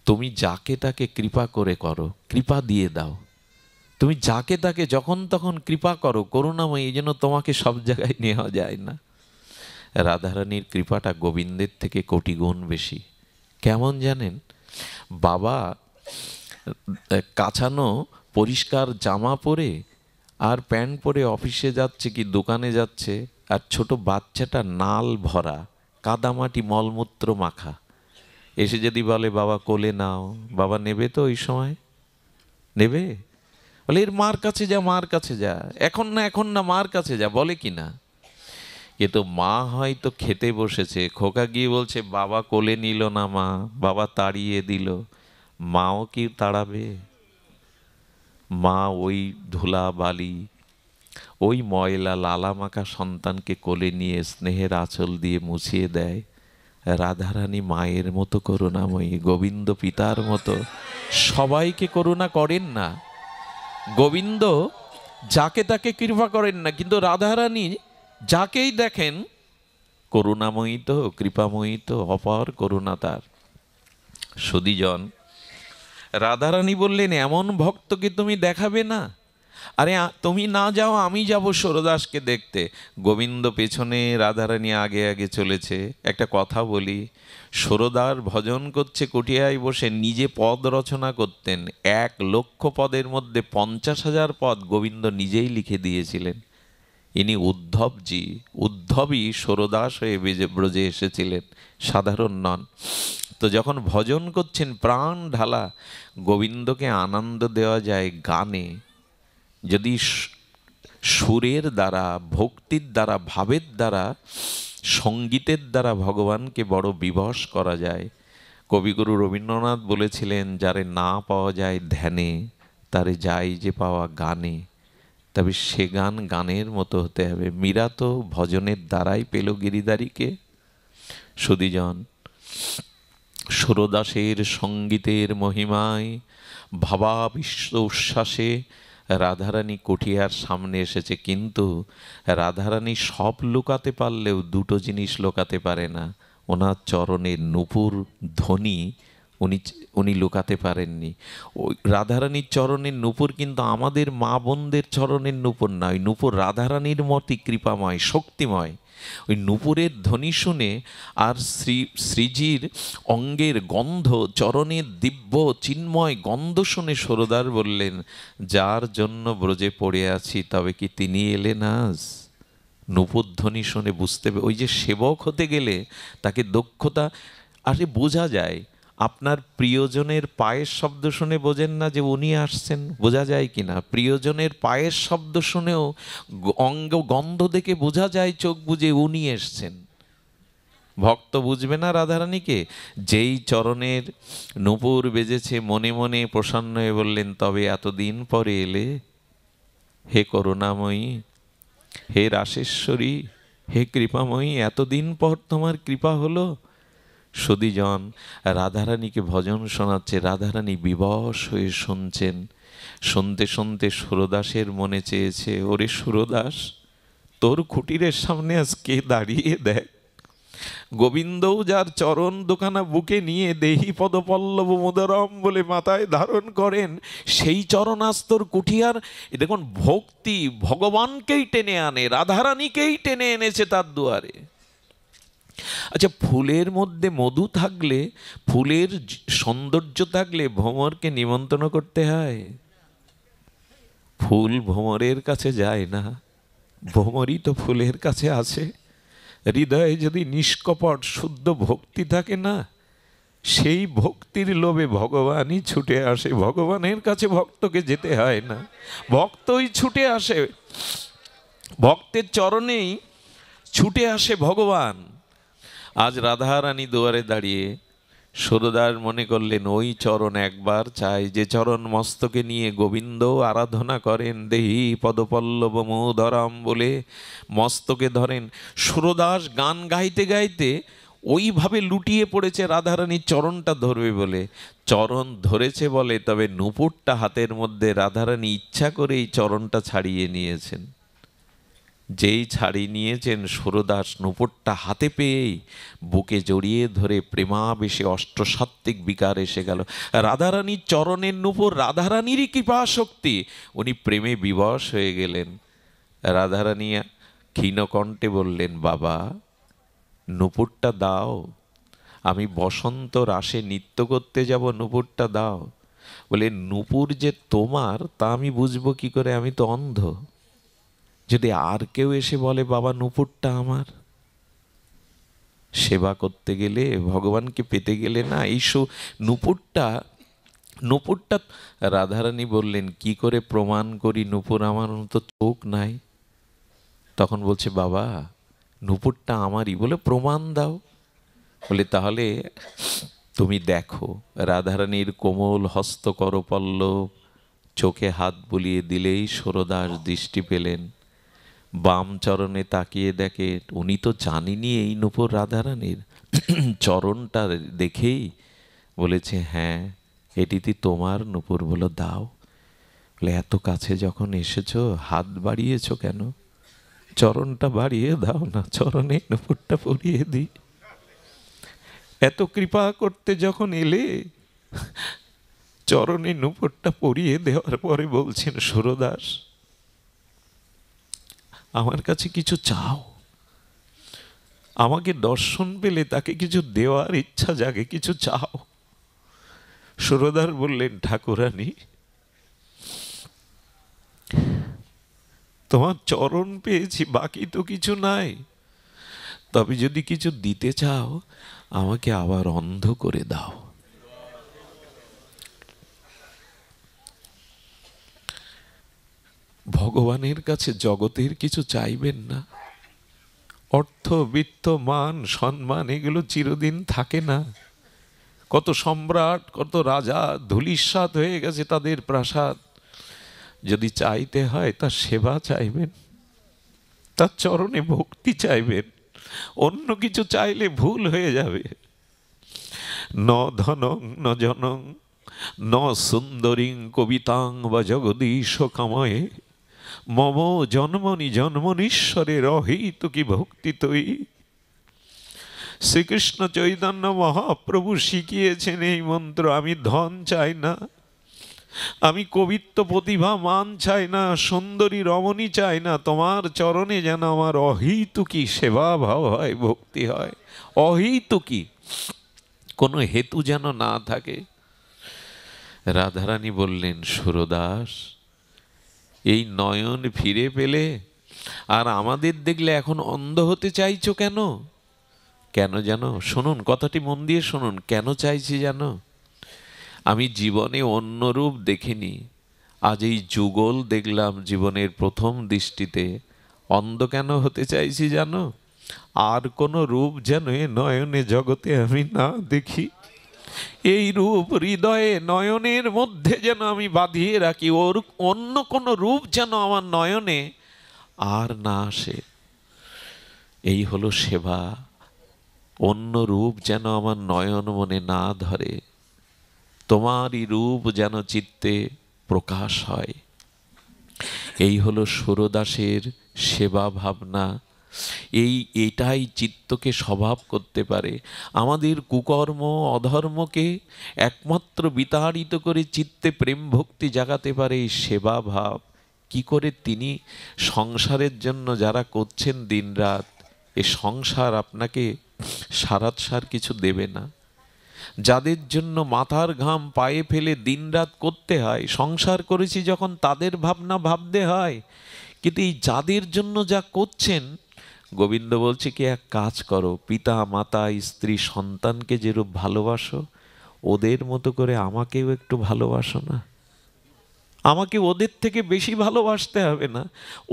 তুমি যাকে তাকে কৃপা করে করো, কৃপা দিয়ে দাও, তুমি যাকে তাকে যখন তখন কৃপা করো, করুণাময়ী, এই জন্য তোমাকে সব জায়গায় নেওয়া যায় না। রাধারানীর কৃপাটা গোবিন্দের থেকে কোটি গুণ বেশি। কেমন জানেন, বাবা কাছানো পরিষ্কার জামা পরে আর প্যান্ট পরে অফিসে যাচ্ছে কি দোকানে যাচ্ছে, আর ছোট বাচ্চাটা নাল ভরা কাদামাটি মলমূত্র মাখা, এসে যদি বলে বাবা কোলে নাও, বাবা নেবে তো? ওই সময় নেবে? বলে এর মার কাছে যা, মার কাছে যা, এখন না এখন না, মার কাছে যা, বলে কি না? কিন্তু মা হয়তো খেতে বসেছে, খোকা গিয়ে বলছে বাবা কোলে নিল না, মা বাবা তাড়িয়ে দিল। মাও কি তাড়াবে? মা ওই ধুলা বালি, ওই ময়লা লালা মাখা সন্তানকে কোলে নিয়ে স্নেহের আঁচল দিয়ে মুছিয়ে দেয়। রাধারানী মায়ের মতো করুণাময়ী, গোবিন্দ পিতার মতো সবাইকে করুণা করেন না। গোবিন্দ যাকে তাকে কৃপা করেন না, কিন্তু রাধারানী যাকেই দেখেন করুণাময়ী তো, কৃপাময়ী তো, অপার করুণা তার। সুধীজন, রাধারানী বললেন এমন ভক্তকে তুমি দেখাবে না? আরে তুমি না যাও, আমি যাব সরদাসকে দেখতে। গোবিন্দ পেছনে, রাধারানী আগে আগে চলেছে। একটা কথা বলি, সরদার ভজন করছে কুটিয়ায় বসে, নিজে পদ রচনা করতেন। 1,00,000 পদের মধ্যে 50,000 পদ গোবিন্দ নিজেই লিখে দিয়েছিলেন। ইনি উদ্ধবজি, উদ্ধবই সরদাস হয়ে ব্রজে এসেছিলেন, সাধারণ নন। তো যখন ভজন করছেন প্রাণ ঢালা, গোবিন্দকে আনন্দ দেওয়া যায় গানে। যদি সুরের দ্বারা, ভক্তির দ্বারা, ভাবের দ্বারা, সঙ্গীতের দ্বারা ভগবানকে বড় বিবশ করা যায়। কবিগুরু রবীন্দ্রনাথ বলেছিলেন, যারে না পাওয়া যায় ধ্যানে, তারে যায় যে পাওয়া গানে। তবে সে গান গানের মতো হতে হবে। মীরা তো ভজনের দ্বারাই পেল গিরিধারীকে। সুধীজন, সুরদাসের সঙ্গীতের মহিমায় ভাবাবিশ্ব উচ্ছ্বাসে রাধারানী কুঠিয়ার সামনে এসেছে। কিন্তু রাধারানী সব লুকাতে পারলেও দুটো জিনিস লুকাতে পারে না। ওনার চরণের নূপুর ধ্বনি উনি লুকাতে পারেননি। ওই রাধারানীর চরণের নূপুর কিন্তু আমাদের মা বোনদের চরণের নূপুর না, ওই নূপুর রাধারানীর মতই কৃপাময়, শক্তিময়। ওই নূপুরের ধ্বনি শুনে আর শ্রীজির অঙ্গের গন্ধ, চরণের দিব্য চিন্ময় গন্ধ শুনে সরদার বললেন, যার জন্য ব্রজে পড়ে আছি তবে কি তিনি এলেন আজ? নূপুর ধ্বনি শুনে বুঝতে, ওই যে সেবক হতে গেলে তাকে দক্ষতা, আরে বোঝা যায়। আপনার প্রিয়জনের পায়ের শব্দ শুনে বোঝেন না যে উনি আসছেন? বোঝা যায় কি না? প্রিয়জনের পায়ের শব্দ শুনেও অঙ্গ গন্ধ দেখে বোঝা যায় চোখ বুজে উনি এসছেন। ভক্ত বুঝবে না রাধারানীকে? যেই চরণের নূপুর বেজেছে, মনে মনে প্রসন্ন হয়ে বললেন, তবে এতদিন পরে এলে? হে করুণাময়ী, হে রাসেশ্বরী, হে কৃপাময়ী, এতদিন পর তোমার কৃপা হলো। সুধীজন, রাধারানীকে ভজন শোনাচ্ছে, রাধারানী বিবশ হয়ে শুনছেন। শুনতে শুনতে সুরদাসের মনে চেয়েছে, ওরে সুরদাস, তোর কুটিরের সামনে আজ কে দাঁড়িয়ে দেখ। গোবিন্দও যার চরণ দোকানা বুকে নিয়ে দেহি পদপল্লব মোদরম বলে মাথায় ধারণ করেন, সেই চরণ আজ তোর কুঠিয়ার। দেখুন, ভক্তি ভগবানকেই টেনে আনে, রাধারানীকেই টেনে এনেছে তার দুয়ারে। আচ্ছা, ফুলের মধ্যে মধু থাকলে, ফুলের সৌন্দর্য থাকলে ভ্রমরকে নিমন্ত্রণ করতে হয়? ফুল ভ্রমরের কাছে যায় না, ভ্রমরই তো ফুলের কাছে আছে। হৃদয়ে যদি নিষ্কপট শুদ্ধ ভক্তি থাকে না, সেই ভক্তির লোভে ভগবানই ছুটে আসে। ভগবানের কাছে ভক্তকে যেতে হয় না, ভক্তই ছুটে আসে, ভক্তের চরণেই ছুটে আসে ভগবান। আজ রাধারানী দুয়ারে দাঁড়িয়ে সরদার মনে করলেন, ওই চরণ একবার চাই, যে চরণ মস্তকে নিয়ে গোবিন্দ আরাধনা করেন। দেহি পদপল্লব মোদরম বলে মস্তকে ধরেন। সুরদাস গান গাইতে গাইতে ওইভাবে লুটিয়ে পড়েছে রাধারানীর চরণটা ধরবে বলে। চরণ ধরেছে বলে, তবে নূপুরটা হাতের মধ্যে রাধারানী ইচ্ছা করেই চরণটা ছাড়িয়ে নিয়েছেন। যেই ছাড়িয়ে নিয়েছেন, সুরদাস নূপুরটা হাতে পেয়েই বুকে জড়িয়ে ধরে প্রেমাবেশে অষ্টসাত্ত্বিক বিকার এসে গেল। রাধারানীর চরণের নূপুর রাধারানীরই কৃপা শক্তি, উনি প্রেমে বিবশ হয়ে গেলেন। রাধারানী ক্ষীণকণ্ঠে বললেন, বাবা নূপুরটা দাও, আমি বসন্ত রাসে নৃত্য করতে যাব, নূপুরটা দাও। বলে, নূপুর যে তোমার তা আমি বুঝবো কি করে? আমি তো অন্ধ। যদি আর কেউ এসে বলে বাবা নূপুরটা আমার, সেবা করতে গেলে, ভগবানকে পেতে গেলে না, এই নূপুরটা নূপুরটা রাধারানী বললেন, কি করে প্রমাণ করি নূপুর আমার? তো চোখ নাই। তখন বলছে, বাবা নূপুরটা আমারই। বলে প্রমাণ দাও। বলে তাহলে তুমি দেখো। রাধারানীর কোমল হস্ত করপল্লব, চোখে হাত বুলিয়ে দিলেই সুরদাস দৃষ্টি পেলেন। বাম চরণে তাকিয়ে দেখে, উনি তো জানিনি এই নূপুর রাধারানীর। চরণটা দেখেই বলেছে, হ্যাঁ এটিতে তোমার নূপুর। বলো দাও। বলে এত কাছে যখন এসেছো হাত বাড়িয়েছো কেন? চরণটা বাড়িয়ে দাও না, চরণে নূপুরটা পরিয়ে দিই। এত কৃপা করতে যখন এলে, চরণে নূপুরটা পরিয়ে দেওয়ার পরে বলছেন, সুরদাস আমার কাছে কিছু চাও। আমাকে দর্শন পেলে তাকে কিছু দেওয়ার ইচ্ছা জাগে, কিছু চাও। সুরদাস বললেন, ঠাকুরানী তোমার চরণ পেয়েছি, বাকি তো কিছু নাই। তবে যদি কিছু দিতে চাও আমাকে আবার অন্ধ করে দাও। ভগবানের কাছে জগতের কিছু চাইবেন না। অর্থ, বিত্ত, মান, সম্মান এগুলো চিরদিন থাকে না। কত সম্রাট, কত রাজা ধূলিসাৎ হয়ে গেছে তাদের প্রাসাদ। যদি চাইতে হয় তার সেবা চাইবেন, তার চরণে ভক্তি চাইবেন। অন্য কিছু চাইলে ভুল হয়ে যাবে। ন ধনং ন জনং ন সুন্দরীং কবিতাং বা জগদীশ কাময়ে মম জন্মনি জন্মনীশ্বরের অহেতুকি ভক্তি তৈ। শ্রীকৃষ্ণ চৈতন্য মহাপ্রভু শিখিয়েছেন এই মন্ত্র। আমি ধন চাই না, আমি কবিত্ব, প্রতিভা, মান চাই না, সুন্দরী রমণী চাই না। তোমার চরণে যেন আমার অহেতুকি সেবা ভাব হয়, ভক্তি হয়। অহেতুকি, কোনো হেতু যেন না থাকে। রাধারানী বললেন, সুরদাস এই নয়ন ফিরে পেলে আর আমাদের দেখলে এখন অন্ধ হতে চাইছো কেন? কেন জানো? শুনুন, কথাটি মন দিয়ে শুনুন। কেন চাইছি জানো? আমি জীবনে অন্য রূপ দেখিনি, আজ এই যুগল দেখলাম জীবনের প্রথম দৃষ্টিতে। অন্ধ কেন হতে চাইছি জানো? আর কোনো রূপ যেন এ নয়নে জগতে আমি না দেখি। এই রূপ হৃদয়ে নয়নের মধ্যে যেন আমি বাঁধিয়ে রাখি। ওর অন্য কোনো রূপ যেন আমার নয়নে আর না আসে। এই হলো সেবা। অন্য রূপ যেন আমার নয়ন মনে না ধরে। তোমারই রূপ যেন চিত্তে প্রকাশ হয়। এই হলো সুরদাসের সেবা ভাবনা। এটাই চিত্তকে স্বভাব করতে পারে। আমাদের কুকর্ম অধর্মকে একমাত্র বিতাড়িত করে চিত্তে প্রেম ভক্তি জাগাতে পারে এই সেবা ভাব। কি করে? তিনি সংসারের জন্য যারা করছেন দিনরাত, এ সংসার আপনাকে সারাৎসার কিছু দেবে না। যাদের জন্য মাথার ঘাম পায়ে ফেলে দিনরাত করতে হয়, সংসার করেছি যখন তাদের ভাবনা ভাবতে হয়। কিন্তু এই যাদের জন্য যা করছেন, গোবিন্দ বলছে কি এক কাজ করো, পিতা মাতা স্ত্রী সন্তানকে যেরূপ ভালোবাসো ওদের মতো করে আমাকেও একটু ভালোবাসো না। আমাকে ওদের থেকে বেশি ভালোবাসতে হবে না।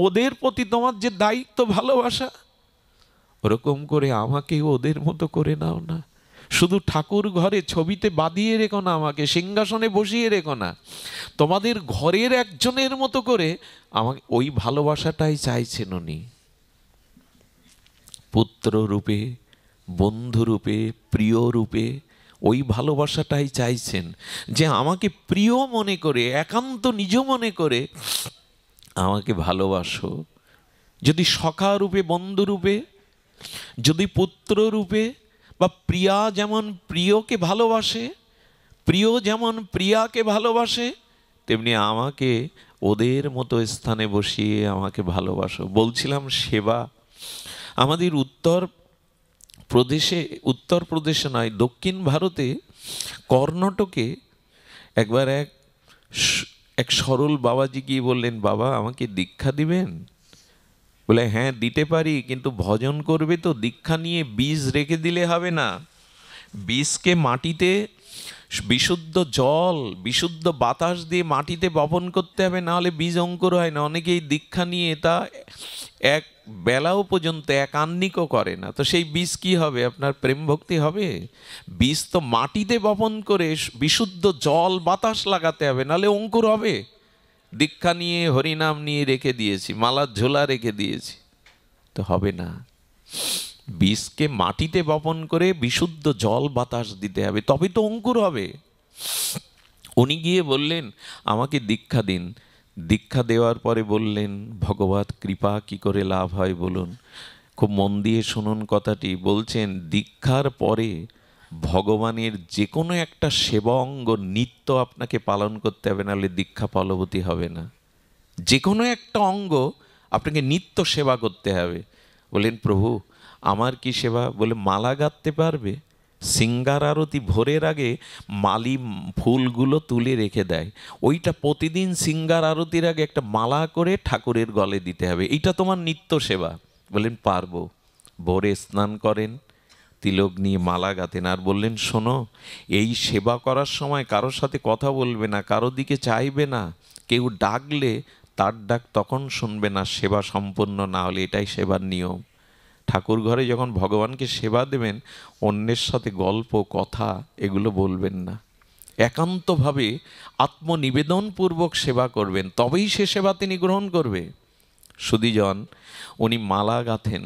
ওদের প্রতি তোমার যে দায়িত্ব ভালোবাসা, ওরকম করে আমাকেও ওদের মতো করে নাও না। শুধু ঠাকুর ঘরে ছবিতে বাঁধিয়ে রেখো না, আমাকে সিংহাসনে বসিয়ে রেখো না। তোমাদের ঘরের একজনের মতো করে আমাকে ওই ভালোবাসাটাই চাইছেন উনি। পুত্র রূপে, বন্ধু রূপে, প্রিয় রূপে ওই ভালোবাসাটাই চাইছেন। যে আমাকে প্রিয় মনে করে, একান্ত নিজ মনে করে আমাকে ভালোবাসো। যদি সখা রূপে, বন্ধু রূপে, যদি পুত্র রূপে, বা প্রিয়া যেমন প্রিয়কে ভালোবাসে, প্রিয় যেমন প্রিয়াকে ভালোবাসে, তেমনি আমাকে ওদের মতো স্থানে বসিয়ে আমাকে ভালোবাসো। বলছিলাম সেবা। আমাদের উত্তরপ্রদেশে নয়, দক্ষিণ ভারতে কর্ণাটকে একবার এক সরল বাবাজি গিয়ে বললেন, বাবা আমাকে দীক্ষা দিবেন? বলে হ্যাঁ দিতে পারি, কিন্তু ভজন করবে তো, দীক্ষা নিয়ে বীজ রেখে দিলে হবে না। বীজকে মাটিতে বিশুদ্ধ জল, বিশুদ্ধ বাতাস দিয়ে মাটিতে বপন করতে হবে, নাহলে বীজ অঙ্কুর হয় না। অনেকেই দীক্ষা নিয়ে তা এক বেলাও পর্যন্ত এক আহ্নিকও করে না, তো সেই বীজ কি হবে? আপনার প্রেম ভক্তি হবে? বীজ তো মাটিতে বপন করে বিশুদ্ধ জল বাতাস লাগাতে হবে, নাহলে অঙ্কুর হবে? দীক্ষা নিয়ে হরিনাম নিয়ে রেখে দিয়েছি, মালার ঝোলা রেখে দিয়েছি, তো হবে না। বীজকে মাটিতে বপন করে বিশুদ্ধ জল বাতাস দিতে হবে, তবে তো অঙ্কুর হবে। উনি গিয়ে বললেন আমাকে দীক্ষা দিন। দীক্ষা দেওয়ার পরে বললেন ভগবত কৃপা কি করে লাভ হয় বলুন। খুব মন দিয়ে শুনুন কথাটি। বলছেন দীক্ষার পরে ভগবানের যে কোনো একটা সেবা অঙ্গ নিত্য আপনাকে পালন করতে হবে, নাহলে দীক্ষা ফলবতী হবে না। যে কোনো একটা অঙ্গ আপনাকে নিত্য সেবা করতে হবে। বললেন প্রভু আমার কি সেবা? বলে মালা গাঁথতে পারবে? সিঙ্গার আরতি ভোরের আগে মালি ফুলগুলো তুলে রেখে দেয়, ওইটা প্রতিদিন সিঙ্গার আরতির আগে একটা মালা করে ঠাকুরের গলে দিতে হবে, এইটা তোমার নিত্য সেবা। বললেন পারবো। ভোরে স্নান করেন, তিলক নিয়ে মালা গাঁথেন, আর বললেন শোনো এই সেবা করার সময় কারোর সাথে কথা বলবে না, কারো দিকে চাইবে না, কেউ ডাকলে তার ডাক তখন শুনবে না সেবা সম্পূর্ণ না হলে, এটাই সেবার নিয়ম। ঠাকুর ঘরে যখন ভগবানকে সেবা দেবেন অন্যের সাথে গল্প কথা এগুলো বলবেন না, একান্তভাবে আত্মনিবেদনপূর্বক সেবা করবেন, তবেই সে সেবা তিনি গ্রহণ করবে। সুধীজন উনি মালা গাঁথেন,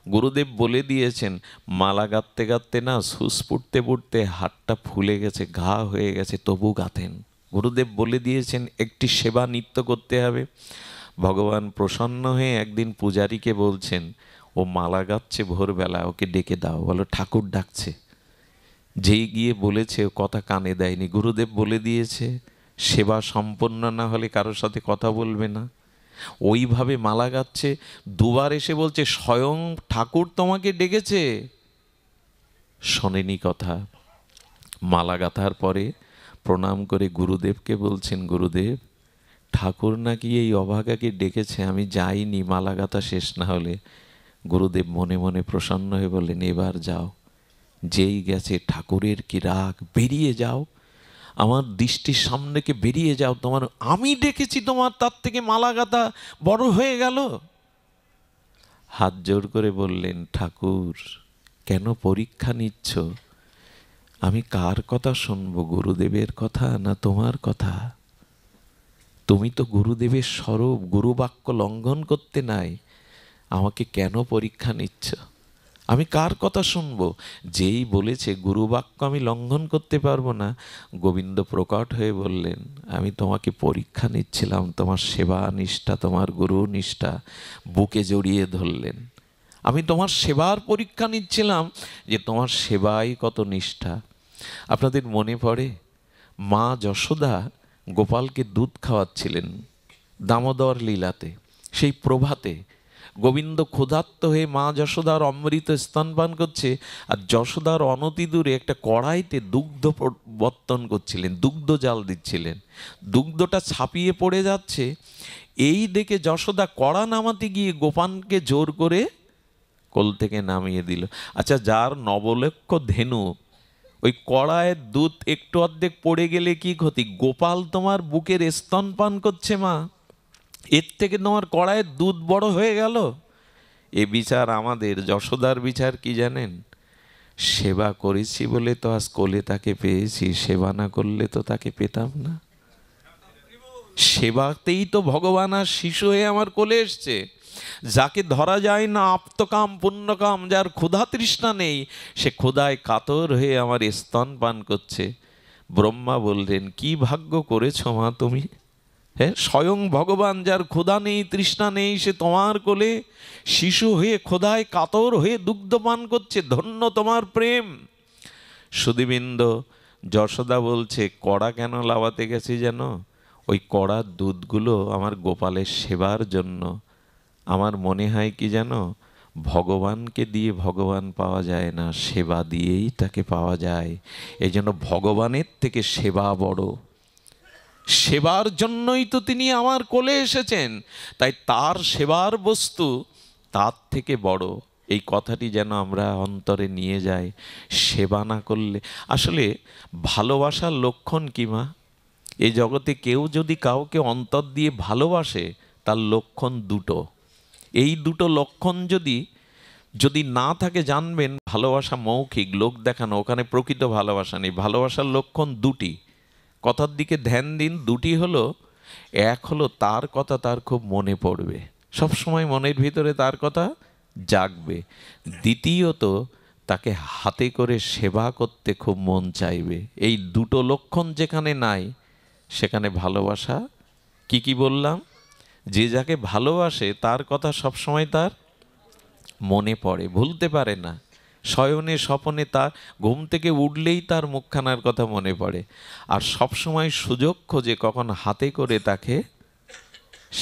গুরুদেব বলে দিয়েছেন মালা গাঁথতে গাঁথতে না সুস পুড়তে পুড়তে হাতটা ফুলে গেছে, ঘা হয়ে গেছে, তবু গাঁথেন। গুরুদেব বলে দিয়েছেন একটি সেবা নিত্য করতে হবে। ভগবান প্রসন্ন হয়ে একদিন পূজারীকে বলছেন ও মালা গাচ্ছে ভোরবেলা, ওকে ডেকে দাও। বলো ঠাকুর ডাকছে। যেই গিয়ে বলেছে ও কথা কানে দেয়নি। গুরুদেব বলে দিয়েছে সেবা সম্পন্ন না হলে কারোর সাথে কথা বলবে না। ওইভাবে মালা গাচ্ছে, দুবার এসে বলছে স্বয়ং ঠাকুর তোমাকে ডেকেছে, শোনেনি কথা। মালা গাঁথার পরে প্রণাম করে গুরুদেবকে বলছেন গুরুদেব ঠাকুর নাকি এই অভাগাকে ডেকেছে, আমি যাইনি মালা গাঁথা শেষ না হলে। গুরুদেব মনে মনে প্রসন্ন হয়ে বললেন এবার যাও। যেই গেছে ঠাকুরের কি রাগ, বেরিয়ে যাও, আমার দৃষ্টির সামনেকে বেরিয়ে যাও, তোমার আমি ডেকেছি, তোমার তার থেকে মালা গাঁথা বড় হয়ে গেল। হাত জোর করে বললেন ঠাকুর কেন পরীক্ষা নিচ্ছ? আমি কার কথা শুনবো, গুরুদেবের কথা না তোমার কথা? তুমি তো গুরুদেবের স্বরূপ, গুরুবাক্য লঙ্ঘন করতে নাই, আমাকে কেন পরীক্ষা নিচ্ছ? আমি কার কথা শুনবো? যেই বলেছে গুরুবাক্য আমি লঙ্ঘন করতে পারবো না, গোবিন্দ প্রকট হয়ে বললেন আমি তোমাকে পরীক্ষা নিচ্ছিলাম, তোমার সেবা নিষ্ঠা, তোমার গুরু নিষ্ঠা। বুকে জড়িয়ে ধরলেন। আমি তোমার সেবার পরীক্ষা নিচ্ছিলাম যে তোমার সেবাই কত নিষ্ঠা। আপনাদের মনে পড়ে মা যশোদা গোপালকে দুধ খাওয়াচ্ছিলেন দামোদর লীলাতে। সেই প্রভাতে গোবিন্দ ক্ষুধার্ত হয়ে মা যশোদার অমৃত স্তনপান করছে, আর যশোদার অনতি দূরে একটা কড়াইতে দুগ্ধ বর্তন করছিলেন, দুগ্ধ জাল দিচ্ছিলেন। দুগ্ধটা ছাপিয়ে পড়ে যাচ্ছে, এই দেখে যশোদা কড়া নামাতে গিয়ে গোপালকে জোর করে কোল থেকে নামিয়ে দিল। আচ্ছা যার নবলক্ষ ধেনু, ওই কড়াইয়ের দুধ একটু অর্ধেক পড়ে গেলে কি ক্ষতি? গোপাল তোমার বুকের স্তনপান করছে মা, এর থেকে তোমার কড়াইয়ের দুধ বড় হয়ে গেল। এ বিচার আমাদের। যশোদার বিচার কি জানেন? সেবা করেছি বলে তো আজ কোলে তাকে পেয়েছি, সেবা না করলে তো তাকে পেতাম না। সেবাতেই তো ভগবান আর শিশু হয়ে আমার কোলে এসছে। যাকে ধরা যায় না আপ্তকাম পুণ্যকাম, যার ক্ষুধা তৃষ্ণা নেই, সে ক্ষুধায় কাতর হয়ে আমার স্তনপান করছে। ব্রহ্মা বললেন কি ভাগ্য করেছ মা তুমি, হ্যাঁ স্বয়ং ভগবান যার ক্ষুধা নেই তৃষ্ণা নেই সে তোমার কোলে শিশু হয়ে ক্ষুধায় কাতর হয়ে দুগ্ধ পান করছে, ধন্য তোমার প্রেম। সুধীবৃন্দ যশোদা বলছে কড়া কেন লাভাতে গেছি যেন? ওই কড়ার দুধগুলো আমার গোপালের সেবার জন্য। আমার মনে হয় কি জানো, ভগবানকে দিয়ে ভগবান পাওয়া যায় না, সেবা দিয়েই তাকে পাওয়া যায়। এই জন্য ভগবানের থেকে সেবা বড়। সেবার জন্যই তো তিনি আমার কোলে এসেছেন, তাই তার সেবার বস্তু তার থেকে বড়। এই কথাটি যেন আমরা অন্তরে নিয়ে যাই। সেবা না করলে আসলে ভালোবাসার লক্ষণ কি মা? এই জগতে কেউ যদি কাউকে অন্তর দিয়ে ভালোবাসে, তার লক্ষণ দুটো। এই দুটো লক্ষণ যদি যদি না থাকে, জানবেন ভালোবাসা মৌখিক, লোক দেখানো, ওখানে প্রকৃত ভালোবাসা নেই। ভালোবাসার লক্ষণ দুটি, কথার দিকে ধ্যান দিন। দুটি হলো, এক হলো তার কথা তার খুব মনে পড়বে, সব সময় মনের ভিতরে তার কথা জাগবে। দ্বিতীয়ত, তাকে হাতে করে সেবা করতে খুব মন চাইবে। এই দুটো লক্ষণ যেখানে নাই, সেখানে ভালোবাসা কি কি বললাম? যে যাকে ভালোবাসে তার কথা সবসময় তার মনে পড়ে, ভুলতে পারে না। শয়নে স্বপনে তার ঘুম থেকে উঠলেই তার মুখখানার কথা মনে পড়ে, আর সবসময় সুযোগ খোঁজে কখন হাতে করে তাকে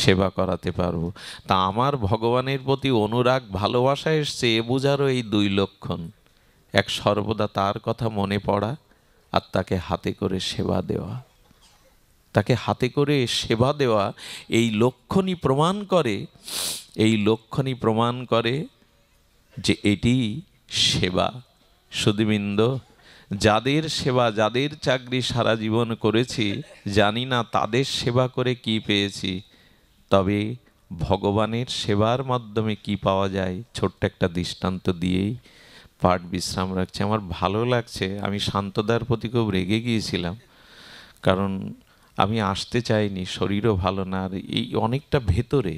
সেবা করাতে পারবো। তা আমার ভগবানের প্রতি অনুরাগ ভালোবাসা এসছে, এ বোঝারও এই দুই লক্ষণ। এক, সর্বদা তার কথা মনে পড়া, আর তাকে হাতে করে সেবা দেওয়া। তাকে হাতে করে সেবা দেওয়া, এই লক্ষণই প্রমাণ করে, এই লক্ষণই প্রমাণ করে যে এটি সেবা। সুধীবৃন্দ, যাদের সেবা, যাদের চাকরি সারা জীবন করেছি, জানি না তাদের সেবা করে কি পেয়েছি, তবে ভগবানের সেবার মাধ্যমে কি পাওয়া যায়, ছোট্ট একটা দৃষ্টান্ত দিয়েই পাঠ বিশ্রাম রাখছি। আমার ভালো লাগছে, আমি শান্তদার প্রতি খুব রেগে গিয়েছিলাম, কারণ আমি আসতে চাইনি, শরীরও ভালো না, আর এই অনেকটা ভেতরে,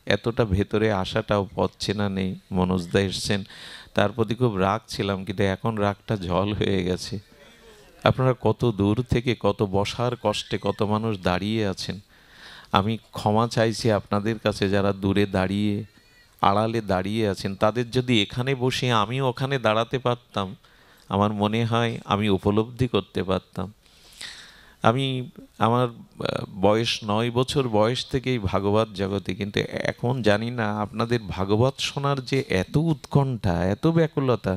এতটা ভেতরে আসাটাও পচ্ছে না, নেই। মনোজদা এসছেন, তার প্রতি খুব রাগ ছিলাম, কিন্তু এখন রাগটা জল হয়ে গেছে। আপনারা কত দূর থেকে, কত বসার কষ্টে কত মানুষ দাঁড়িয়ে আছেন। আমি ক্ষমা চাইছি আপনাদের কাছে, যারা দূরে দাঁড়িয়ে আড়ালে দাঁড়িয়ে আছেন। তাদের যদি এখানে বসে আমি ওখানে দাঁড়াতে পারতাম, আমার মনে হয় আমি উপলব্ধি করতে পারতাম। আমি আমার বয়স 9 বছর বয়স থেকেই ভাগবত জগতে, কিন্তু এখন জানি না আপনাদের ভাগবত শোনার যে এত উৎকণ্ঠা, এত ব্যাকুলতা,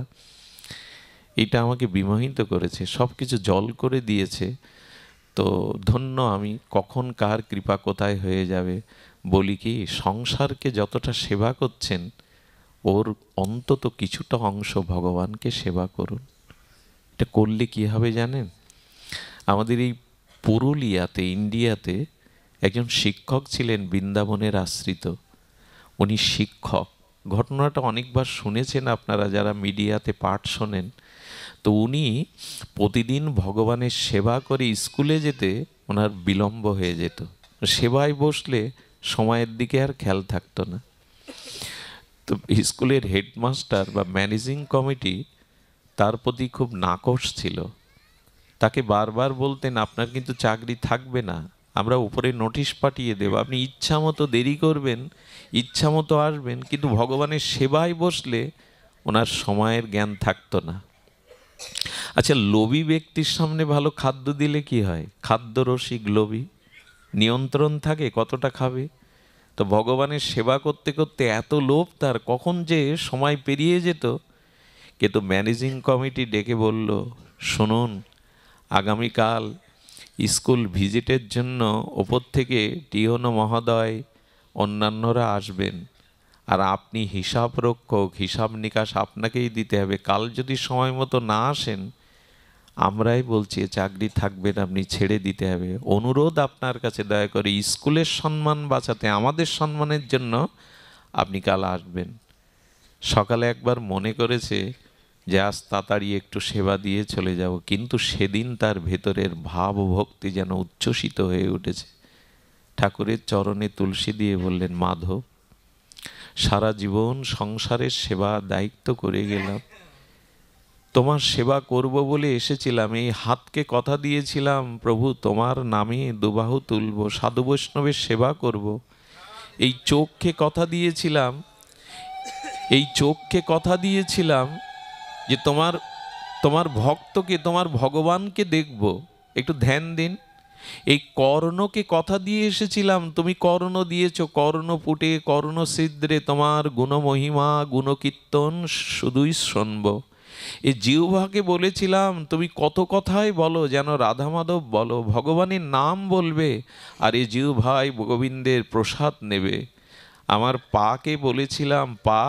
এটা আমাকে বিমোহিত করেছে, সব কিছু জল করে দিয়েছে। তো ধন্য আমি, কখন কার কৃপা কোথায় হয়ে যাবে। বলি কি, সংসারকে যতটা সেবা করছেন, ওর অন্তত কিছুটা অংশ ভগবানকে সেবা করুন। এটা করলে কি হবে জানেন? আমাদের এই পুরুলিয়াতে, ইন্ডিয়াতে একজন শিক্ষক ছিলেন, বৃন্দাবনের আশ্রিত। উনি শিক্ষক, ঘটনাটা অনেকবার শুনেছেন আপনারা যারা মিডিয়াতে পাঠ শোনেন। তো উনি প্রতিদিন ভগবানের সেবা করে স্কুলে যেতে ওনার বিলম্ব হয়ে যেত। সেবায় বসলে সময়ের দিকে আর খেয়াল থাকতো না। তো স্কুলের হেডমাস্টার বা ম্যানেজিং কমিটি তার প্রতি খুব নাকশ ছিল। তাকে বারবার বলতেন, আপনার কিন্তু চাকরি থাকবে না, আমরা উপরে নোটিশ পাঠিয়ে দেব, আপনি ইচ্ছা মতো দেরি করবেন, ইচ্ছা মতো আসবেন, কিন্তু ভগবানের সেবায় বসলে ওনার সময়ের জ্ঞান থাকতো না। আচ্ছা, লোভী ব্যক্তির সামনে ভালো খাদ্য দিলে কি হয়? খাদ্য রসিক লোভী, নিয়ন্ত্রণ থাকে কতটা খাবে। তো ভগবানের সেবা করতে করতে এত লোভ তার, কখন যে সময় পেরিয়ে যেত। কিন্তু ম্যানেজিং কমিটি ডেকে বলল, শুনুন, আগামীকাল স্কুল ভিজিটের জন্য ওপর থেকে টিওনো মহোদয় অন্যান্যরা আসবেন, আর আপনি হিসাব রক্ষক, হিসাব নিকাশ আপনাকেই দিতে হবে। কাল যদি সময় মতো না আসেন, আমরাই বলছি চাকরি থাকবে না, আপনি ছেড়ে দিতে হবে। অনুরোধ আপনার কাছে, দয়া করে স্কুলের সম্মান বাঁচাতে, আমাদের সম্মানের জন্য আপনি কাল আসবেন। সকালে একবার মনে করেছে যে আজ তাড়াতাড়ি একটু সেবা দিয়ে চলে যাব, কিন্তু সেদিন তার ভেতরের ভাব ভক্তি যেন উচ্ছ্বসিত হয়ে উঠেছে। ঠাকুরের চরণে তুলসী দিয়ে বললেন, মাধব, সারা জীবন সংসারের সেবা দায়িত্ব করে গেলাম, তোমার সেবা করব বলে এসেছিলাম, এই হাতকে কথা দিয়েছিলাম প্রভু তোমার নামে দুবাহু তুলব, সাধু বৈষ্ণবের সেবা করব। এই চোখকে কথা দিয়েছিলাম, এই চোখকে কথা দিয়েছিলাম যে তোমার তোমার ভক্তকে, তোমার ভগবানকে দেখব। একটু ধ্যান দিন। এই কর্ণকে কথা দিয়ে এসেছিলাম, তুমি কর্ণ দিয়েছ, কর্ণপুটে কর্ণ ছিদ্রে তোমার গুণমহিমা গুণকীর্তন শুধুই শুনব। এই জিহ্বাকে বলেছিলাম, তুমি কত কথাই বলো, যেন রাধা মাধব বলো, ভগবানের নাম বলবে, আর এই জিহ্বাই গোবিন্দের প্রসাদ নেবে। আমার পাকে বলেছিলাম, পা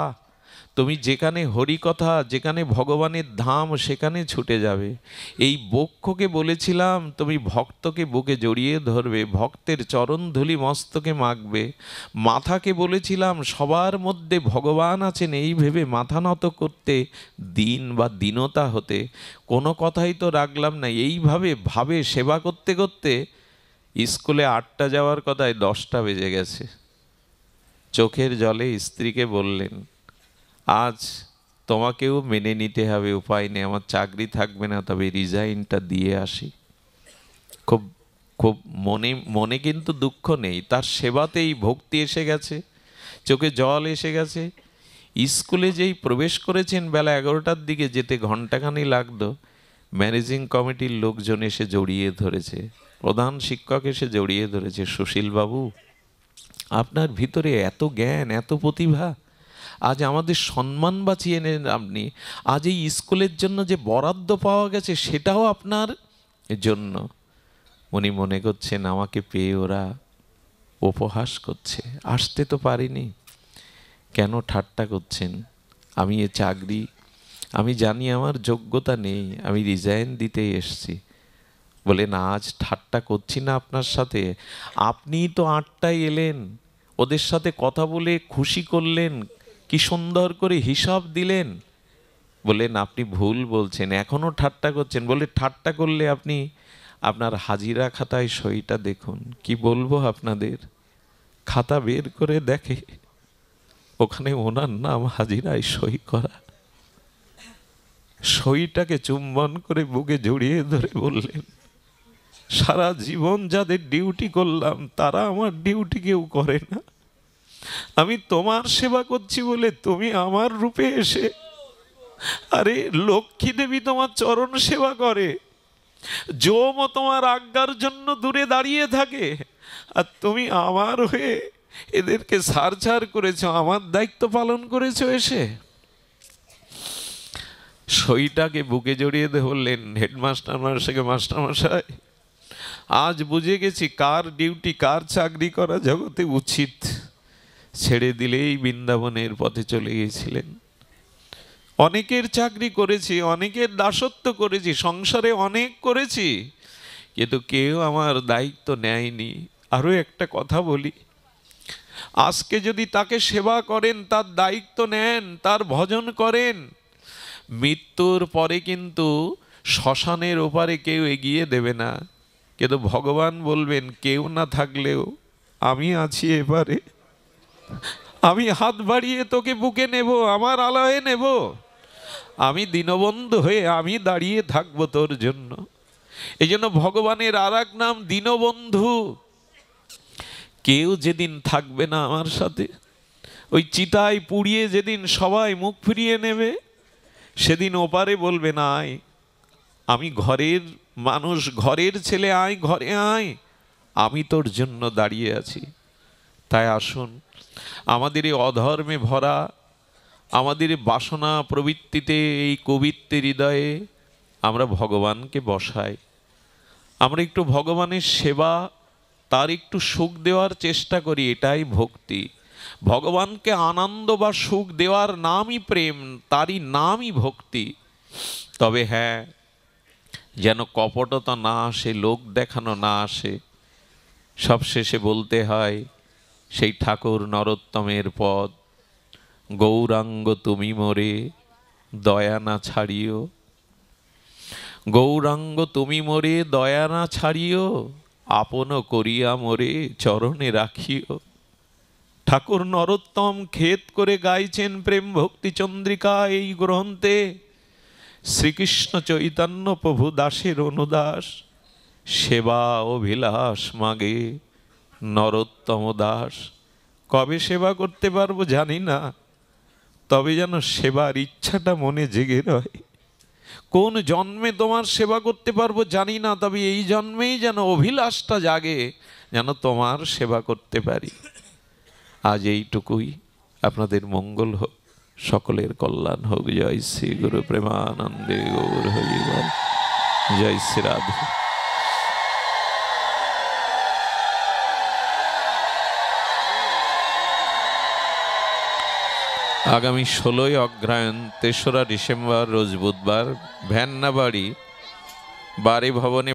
তুমি যেখানে হরিকথা, যেখানে ভগবানের ধাম, সেখানে ছুটে যাবে। এই বক্ষকে বলেছিলাম তুমি ভক্তকে বুকে জড়িয়ে ধরবে, ভক্তের চরণধূলি মস্তকে মাখবে। মাথাকে বলেছিলাম সবার মধ্যে ভগবান আছেন এই ভেবে মাথা নত করতে, দিন বা দীনতা হতে। কোনো কথাই তো রাখলাম না। এইভাবে ভাবে সেবা করতে করতে স্কুলে 8টা যাওয়ার কথায় 10টা বেজে গেছে। চোখের জলে স্ত্রীকে বললেন, আজ তোমাকেও মেনে নিতে হবে, উপায় নেই, আমার চাকরি থাকবে না, তবে রিজাইনটা দিয়ে আসি। খুব খুব মনে মনে কিন্তু দুঃখ নেই, তার সেবাতেই ভক্তি এসে গেছে, চোখে জল এসে গেছে। স্কুলে যেই প্রবেশ করেছেন বেলা 11টার দিকে, যেতে ঘণ্টাখানি লাগতো, ম্যানেজিং কমিটির লোকজন এসে জড়িয়ে ধরেছে, প্রধান শিক্ষক এসে জড়িয়ে ধরেছে, সুশীলবাবু আপনার ভিতরে এত জ্ঞান, এত প্রতিভা, আজ আমাদের সম্মান বাঁচিয়ে নেন আপনি। আজ এই স্কুলের জন্য যে বরাদ্দ পাওয়া গেছে সেটাও আপনার জন্য। উনি মনে করছেন আমাকে পেয়ে ওরা উপহাস করছে, আসতে তো পারিনি, কেন ঠাট্টা করছেন? আমি এ চাকরি, আমি জানি আমার যোগ্যতা নেই, আমি রিজাইন দিতেই এসছি। বলে না, আজ ঠাট্টা করছি না আপনার সাথে, আপনিই তো 8টায় এলেন, ওদের সাথে কথা বলে খুশি করলেন, কি সুন্দর করে হিসাব দিলেন। বললেন আপনি ভুল বলছেন, এখনো ঠাট্টা করছেন। বলে ঠাট্টা করলে আপনি আপনার হাজিরা খাতায় সইটা দেখুন। কি বলবো আপনাদের, খাতা বের করে দেখে ওখানে ওনার নাম হাজিরায় সই করা। সইটাকে চুম্বন করে বুকে জড়িয়ে ধরে বললেন, সারা জীবন যাদের ডিউটি করলাম তারা আমার ডিউটি কেউ করে না, আমি তোমার সেবা করছি বলে তুমি আমার রূপে এসে, আরে লক্ষ্মী দেবী তোমার চরণ সেবা করে, যমও তোমার আজ্ঞার জন্য দূরে দাঁড়িয়ে থাকে, আর তুমি আমার হয়ে এদেরকে সারছাড় করেছো, আমার দায়িত্ব পালন করেছো এসে। সইটাকে বুকে জড়িয়ে দিয়ে বললেন, হেডমাস্টার মশাইকে, মাস্টারমশাই আজ বুঝে গেছি কার ডিউটি, কার চাকরি করা জগতে উচিত। ছেড়ে দিলেই বৃন্দাবনের পথে চলে গিয়েছিলেন। অনেকের চাকরি করেছি, অনেকের দাসত্ব করেছি, সংসারে অনেক করেছি, কিন্তু কেউ আমার দায়িত্ব নেয়নি। আরও একটা কথা বলি, আজকে যদি তাকে সেবা করেন, তার দায়িত্ব নেন, তার ভজন করেন, মৃত্যুর পরে কিন্তু শ্মশানের ওপারে কেউ এগিয়ে দেবে না, কিন্তু ভগবান বলবেন কেউ না থাকলেও আমি আছি এপারে, আমি হাত বাড়িয়ে তোকে বুকে নেব, আমার আলয়ে নেব, আমি দীনবন্ধু হয়ে আমি দাঁড়িয়ে থাকবো তোর জন্য। এই জন্য ভগবানের আর এক নাম দীনবন্ধু। কেউ যেদিন থাকবে না আমার সাথে, ওই চিতায় পুড়িয়ে যেদিন সবাই মুখ ফিরিয়ে নেবে, সেদিন ওপারে বলবে না, আয়, আমি ঘরের মানুষ, ঘরের ছেলে, আয় ঘরে আয়, আমি তোর জন্য দাঁড়িয়ে আছি। তাই আসুন, আমাদের এই অধর্মে ভরা, আমাদের বাসনা প্রবৃত্তিতে, এই কবিত্বের হৃদয়ে আমরা ভগবানকে বসাই, আমরা একটু ভগবানের সেবা, তার একটু সুখ দেওয়ার চেষ্টা করি, এটাই ভক্তি। ভগবানকে আনন্দ বা সুখ দেওয়ার নামই প্রেম, তারই নামই ভক্তি। তবে হ্যাঁ, যেন কপটতা না আসে, লোক দেখানো না আসে। সবশেষে বলতে হয় সেই ঠাকুর নরোত্তমের পদ, গৌরাঙ্গ তুমি মোরে দয়া না ছাড়িও, গৌরাঙ্গ তুমি মোরে দয়া না ছাড়িও, আপন করিয়া মোরে চরণে রাখিও। ঠাকুর নরোত্তম খেদ করে গাইছেন প্রেম ভক্তি চন্দ্রিকা এই গ্রন্থে। শ্রীকৃষ্ণ চৈতন্য প্রভু দাসের অনুদাস, সেবা অভিলাষ মাগে নরোত্তম দাস। কবে সেবা করতে পারবো জানি না, তবে যেন সেবার ইচ্ছাটা মনে জেগে রয়। কোন জন্মে তোমার সেবা করতে পারবো জানি না, তবে এই জন্মেই যেন অভিলাষটা জাগে, যেন তোমার সেবা করতে পারি। আজ এইটুকুই, আপনাদের মঙ্গল হোক, সকলের কল্যাণ হোক। জয় শ্রী গুরু প্রেমানন্দে গৌর হরি বল। জয় শ্রী রাধে। আগামী 16ই অগ্রহায়ণ 3রা ডিসেম্বর রোজ বুধবার ভ্যান্নাবাড়ি বাড়ি ভবনে